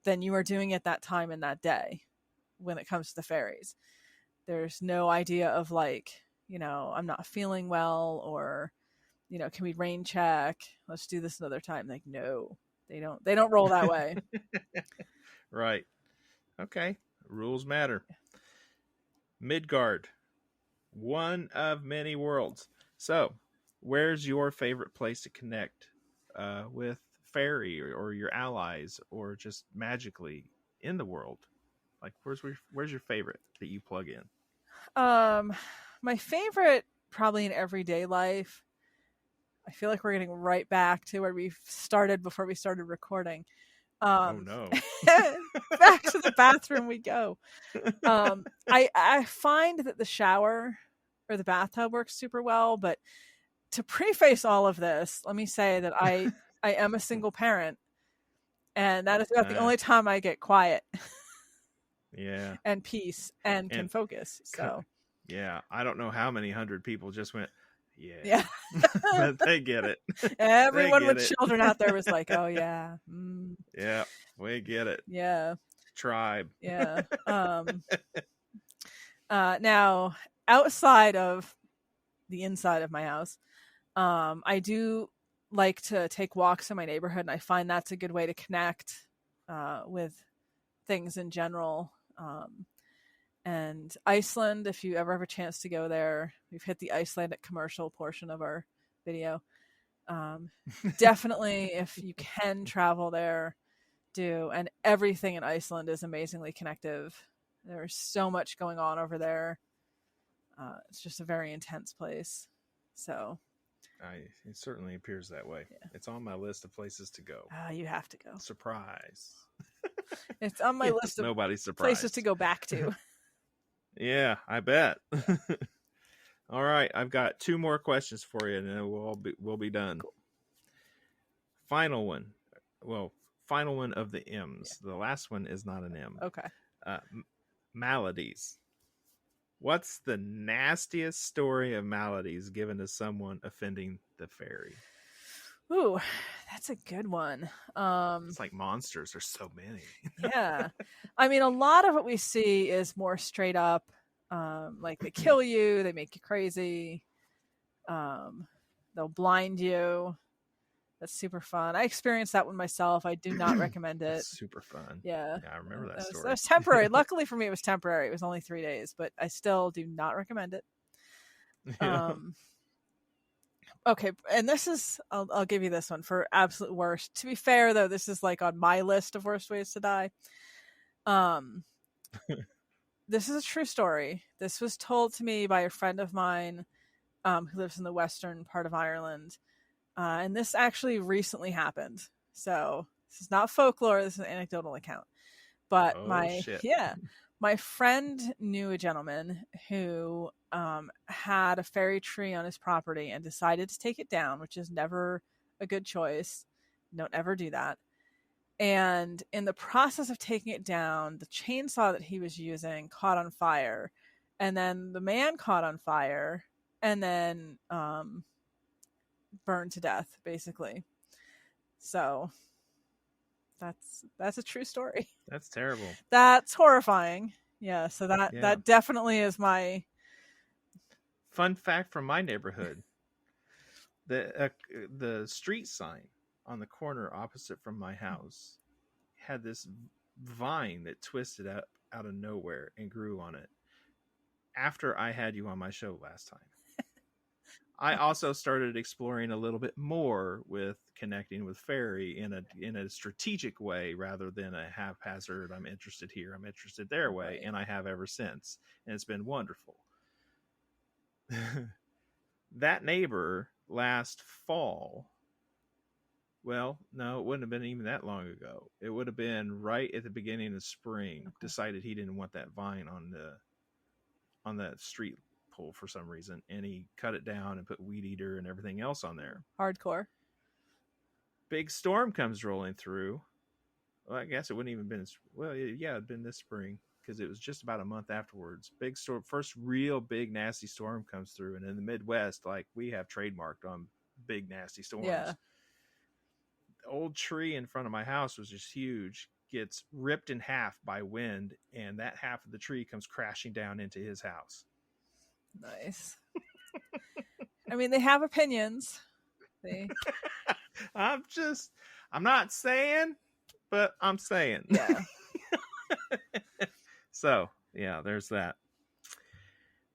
then you are doing it that time and that day. When it comes to the fairies, there's no idea of like, I'm not feeling well, or, can we rain check? Let's do this another time. Like, no, they don't roll that way. Right. Okay. Rules matter. Midgard, one of many worlds. So, where's your favorite place to connect with fairy or your allies, or just magically in the world? Like, where's your favorite that you plug in? My favorite, probably in everyday life. I feel like we're getting right back to where we started before we started recording. Oh no! Back to the bathroom we go. I find that the shower or the bathtub works super well, but to preface all of this, let me say that I am a single parent, and that is about the only time I get quiet. Yeah. And peace and can focus. So yeah, I don't know how many 100 people just went, yeah. But they get it. Everyone with children out there was like, oh yeah. Yeah, we get it. Yeah. Tribe. Yeah. Now, outside of the inside of my house, I do like to take walks in my neighborhood, and I find that's a good way to connect with things in general. And Iceland, if you ever have a chance to go there, we've hit the Icelandic commercial portion of our video. Definitely, if you can travel there, do. And everything in Iceland is amazingly connective. There's so much going on over there. It's just a very intense place. So it certainly appears that way. Yeah. It's on my list of places to go. You have to go. Surprise. It's on my list of nobody's surprised. Places to go back to. Yeah, I bet. All right, I've got 2 more questions for you, and then we'll be done. Cool. Final one. Well, final one of the M's. Yeah. The last one is not an M. Okay. Maladies. What's the nastiest story of maladies given to someone offending the fairy? Ooh, that's a good one. It's like monsters. There's so many. Yeah. I mean, a lot of what we see is more straight up. Like they kill you, they make you crazy. They'll blind you. That's super fun. I experienced that one myself. I do not recommend it. That's super fun. Yeah. I remember that story. That was temporary. Luckily for me, it was temporary. It was only 3 days, but I still do not recommend it. Yeah. Okay, and this is, I'll give you this one for absolute worst. To be fair, though, this is like on my list of worst ways to die. This is a true story. This was told to me by a friend of mine who lives in the western part of Ireland. And this actually recently happened. So this is not folklore. This is an anecdotal account. But my friend knew a gentleman who had a fairy tree on his property and decided to take it down, which is never a good choice. Don't ever do that. And in the process of taking it down, the chainsaw that he was using caught on fire. And then the man caught on fire and then burned to death, basically. So that's a true story. That's terrible. That's horrifying. Yeah, so that definitely is my Fun fact from my neighborhood: the street sign on the corner opposite from my house had this vine that twisted out of nowhere and grew on it. After I had you on my show last time, I also started exploring a little bit more with connecting with fairy in a strategic way rather than a haphazard, I'm interested here, I'm interested there way, and I have ever since, and it's been wonderful. That neighbor last fall, well, no, it wouldn't have been even that long ago. It would have been right at the beginning of spring, decided he didn't want that vine on that street pole for some reason, and he cut it down and put weed eater and everything else on there. Hardcore. Big storm comes rolling through. Well, I guess it wouldn't even been, well, yeah, it'd been this spring because it was just about a month afterwards. Big storm, first real big nasty storm comes through, and in the Midwest, like, we have trademarked on big nasty storms. Yeah. The old tree in front of my house was just huge, gets ripped in half by wind, and that half of the tree comes crashing down into his house. Nice. I mean, they have opinions. I'm not saying, but I'm saying. Yeah. So, yeah, there's that.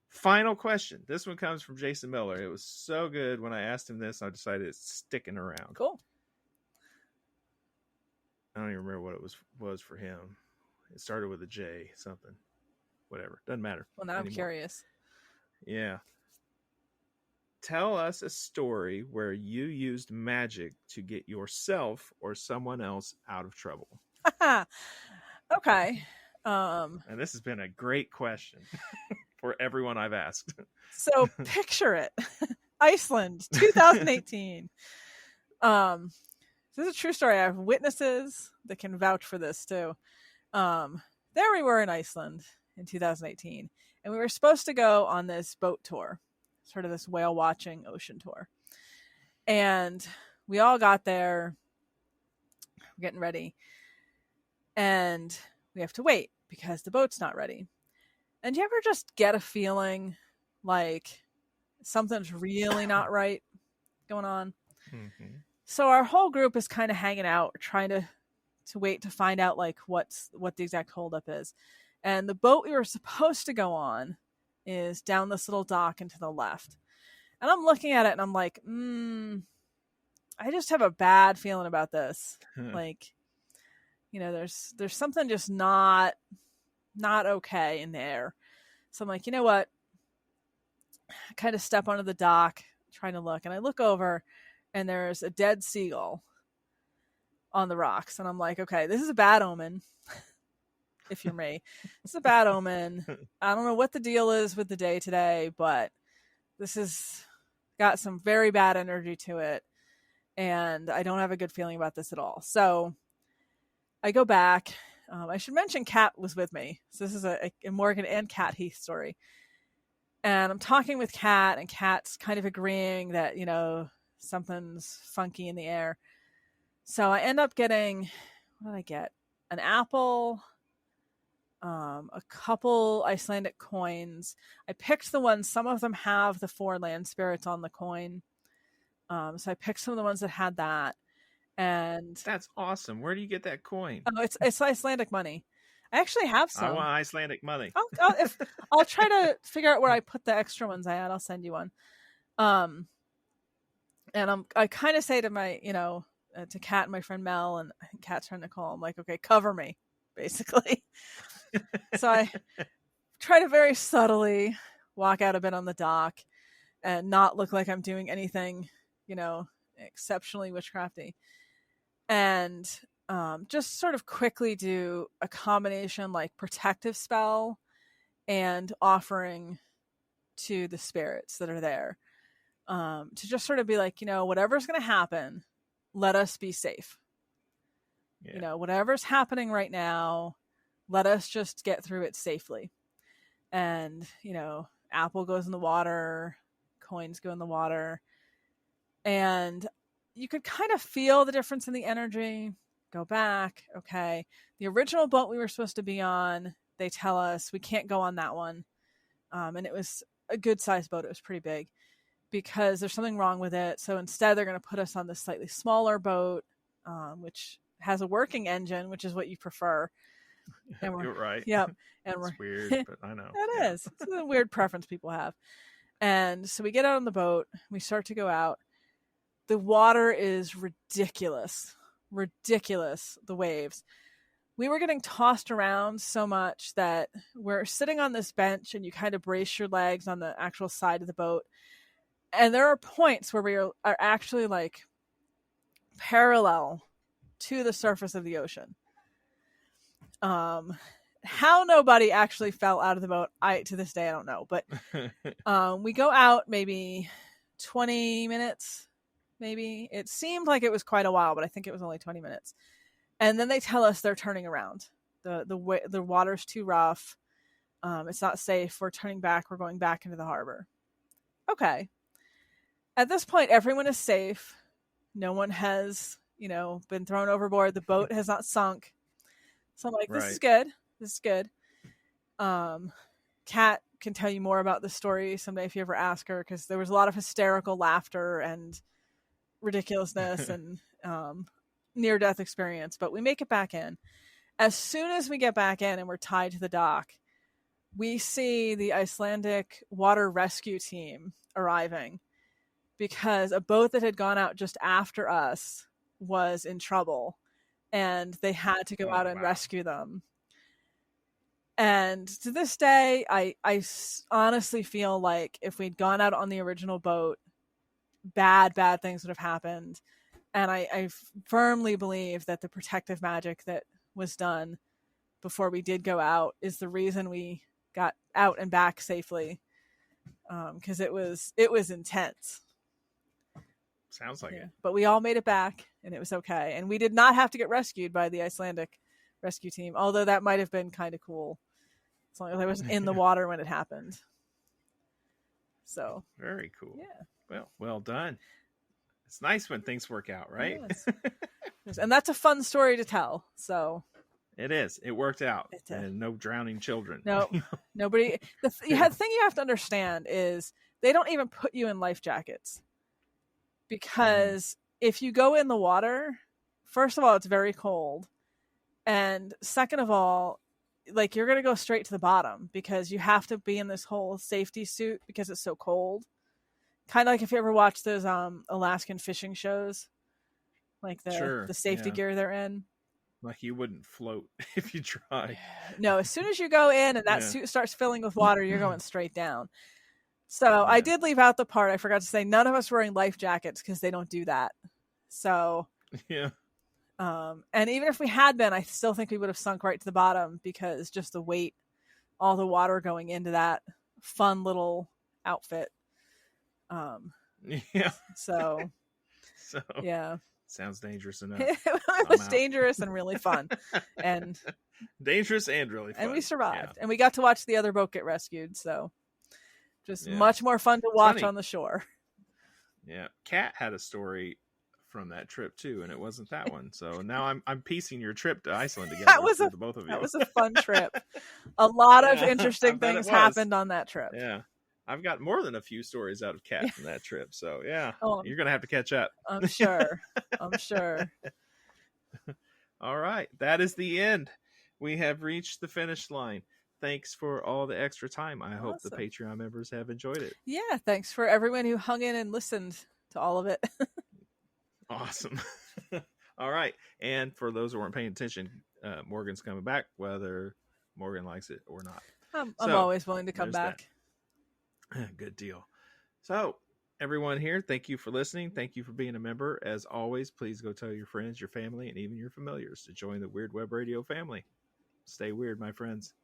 Final question. This one comes from Jason Miller. It was so good when I asked him this, I decided it's sticking around. Cool. I don't even remember what it was for him. It started with a J, something. Whatever. Doesn't matter. Well, now I'm curious. Yeah. Tell us a story where you used magic to get yourself or someone else out of trouble. Okay. And this has been a great question for everyone I've asked. So picture it. Iceland, 2018. This is a true story. I have witnesses that can vouch for this too. There we were in Iceland in 2018, and we were supposed to go on this boat tour, sort of this whale watching ocean tour. And we all got there, we're getting ready, and we have to wait because the boat's not ready. And do you ever just get a feeling like something's really not right going on? Mm-hmm. So our whole group is kind of hanging out, trying to wait to find out like what the exact holdup is. And the boat we were supposed to go on is down this little dock and to the left. And I'm looking at it and I'm like, I just have a bad feeling about this. Like, there's something just not okay in there. So I'm like, you know what? I kind of step onto the dock, trying to look, and I look over and there's a dead seagull on the rocks. And I'm like, okay, this is a bad omen. If you're me, it's a bad omen. I don't know what the deal is with the day today, but this has got some very bad energy to it. And I don't have a good feeling about this at all. So I go back. I should mention Kat was with me. So this is a Morgan and Kat Heath story. And I'm talking with Kat, and Kat's kind of agreeing that, something's funky in the air. So I end up getting, what did I get? An apple, a couple Icelandic coins. I picked the ones, some of them have the 4 land spirits on the coin. So I picked some of the ones that had that. And that's awesome. Where do you get that coin? Oh, it's Icelandic money. I actually have some. I want Icelandic money. I'll try to figure out where I put the extra ones I had. I'll send you one. And I kind of say to my, to Kat and my friend Mel, and I think Kat's trying to call. I'm like, okay, cover me, basically. So I try to very subtly walk out a bit on the dock and not look like I'm doing anything, exceptionally witchcrafty. And just sort of quickly do a combination like protective spell and offering to the spirits that are there, to just sort of be like, whatever's going to happen, let us be safe. Yeah. Whatever's happening right now, let us just get through it safely. And, apple goes in the water, coins go in the water, and you could kind of feel the difference in the energy. Go back. Okay. The original boat we were supposed to be on, they tell us we can't go on that one. And it was a good sized boat. It was pretty big because there's something wrong with it. So instead they're going to put us on this slightly smaller boat, which has a working engine, which is what you prefer. And You're right. Yep. And it's weird, but I know. It is. It's a weird preference people have. And so we get out on the boat. We start to go out. The water is ridiculous. Ridiculous, the waves. We were getting tossed around so much that we're sitting on this bench and you kind of brace your legs on the actual side of the boat. And there are points where we are actually like parallel to the surface of the ocean. How nobody actually fell out of the boat, to this day I don't know. But we go out maybe 20 minutes, maybe. It seemed like it was quite a while, but I think it was only 20 minutes. And then they tell us they're turning around. The water's too rough. It's not safe. We're turning back. We're going back into the harbor. Okay. At this point, everyone is safe. No one has, been thrown overboard. The boat has not sunk. So I'm like, this is good. This is good. Kat can tell you more about the story someday if you ever ask her, because there was a lot of hysterical laughter and ridiculousness and near-death experience. But we make it back in. As soon as we get back in and we're tied to the dock, we see the Icelandic water rescue team arriving because a boat that had gone out just after us was in trouble and they had to go out and rescue them. And to this day, I honestly feel like if we'd gone out on the original boat, bad things would have happened. And I firmly believe that the protective magic that was done before we did go out is the reason we got out and back safely. Because it was intense. Sounds like it. But we all made it back and it was okay. And we did not have to get rescued by the Icelandic rescue team, although that might have been kind of cool. As long as I wasn't in the water when it happened. So very cool. Yeah. Well done. It's nice when things work out, right? Yes. And that's a fun story to tell. So it is. It worked out. And no drowning children. No, nobody. The thing you have to understand is they don't even put you in life jackets. Because if you go in the water, first of all, it's very cold. And second of all, like you're going to go straight to the bottom because you have to be in this whole safety suit because it's so cold. Kind of like if you ever watch those Alaskan fishing shows, like the safety gear they're in. Like you wouldn't float if you tried. No, as soon as you go in and that suit starts filling with water, you're going straight down. So I did leave out the part I forgot to say. None of us were wearing life jackets because they don't do that. So and even if we had been, I still think we would have sunk right to the bottom because just the weight, all the water going into that fun little outfit. So yeah. Sounds dangerous enough. It was dangerous and really fun. And dangerous and really fun. And we survived. And we got to watch the other boat get rescued. So just much more fun to watch on the shore. Yeah. Kat had a story from that trip too, and it wasn't that one. So now I'm piecing your trip to Iceland together. The both of you. That was a fun trip. A lot of interesting things happened on that trip. Yeah. I've got more than a few stories out of Kat from that trip. So you're going to have to catch up. I'm sure. All right. That is the end. We have reached the finish line. Thanks for all the extra time. I hope the Patreon members have enjoyed it. Yeah. Thanks for everyone who hung in and listened to all of it. Awesome. All right. And for those who weren't paying attention, Morgan's coming back, whether Morgan likes it or not. I'm always willing to come back. Good deal. So everyone here, thank you for listening. Thank you for being a member. As always, please go tell your friends, your family, and even your familiars to join the Weird Web Radio family. Stay weird, my friends.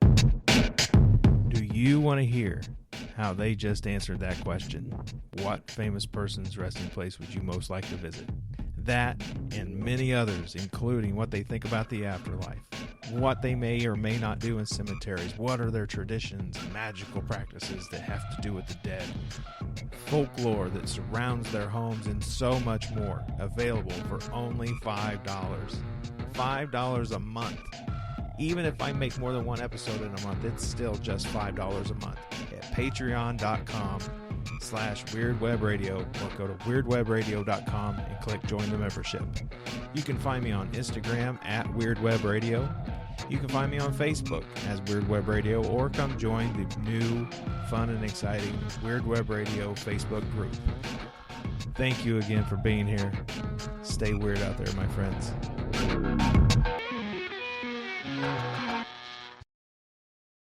Do you want to hear how they just answered that question? What famous person's resting place would you most like to visit? That and many others, including what they think about the afterlife, what they may or may not do in cemeteries, what are their traditions, magical practices that have to do with the dead, folklore that surrounds their homes, and so much more, available for only $5. $5 a month. Even if I make more than one episode in a month, it's still just $5 a month at patreon.com/weirdwebradio, or go to weirdwebradio.com and click join the membership. You can find me on Instagram at weirdwebradio. You can find me on Facebook as Weird Web Radio, or come join the new, fun, and exciting Weird Web Radio Facebook group. Thank you again for being here. Stay weird out there, my friends.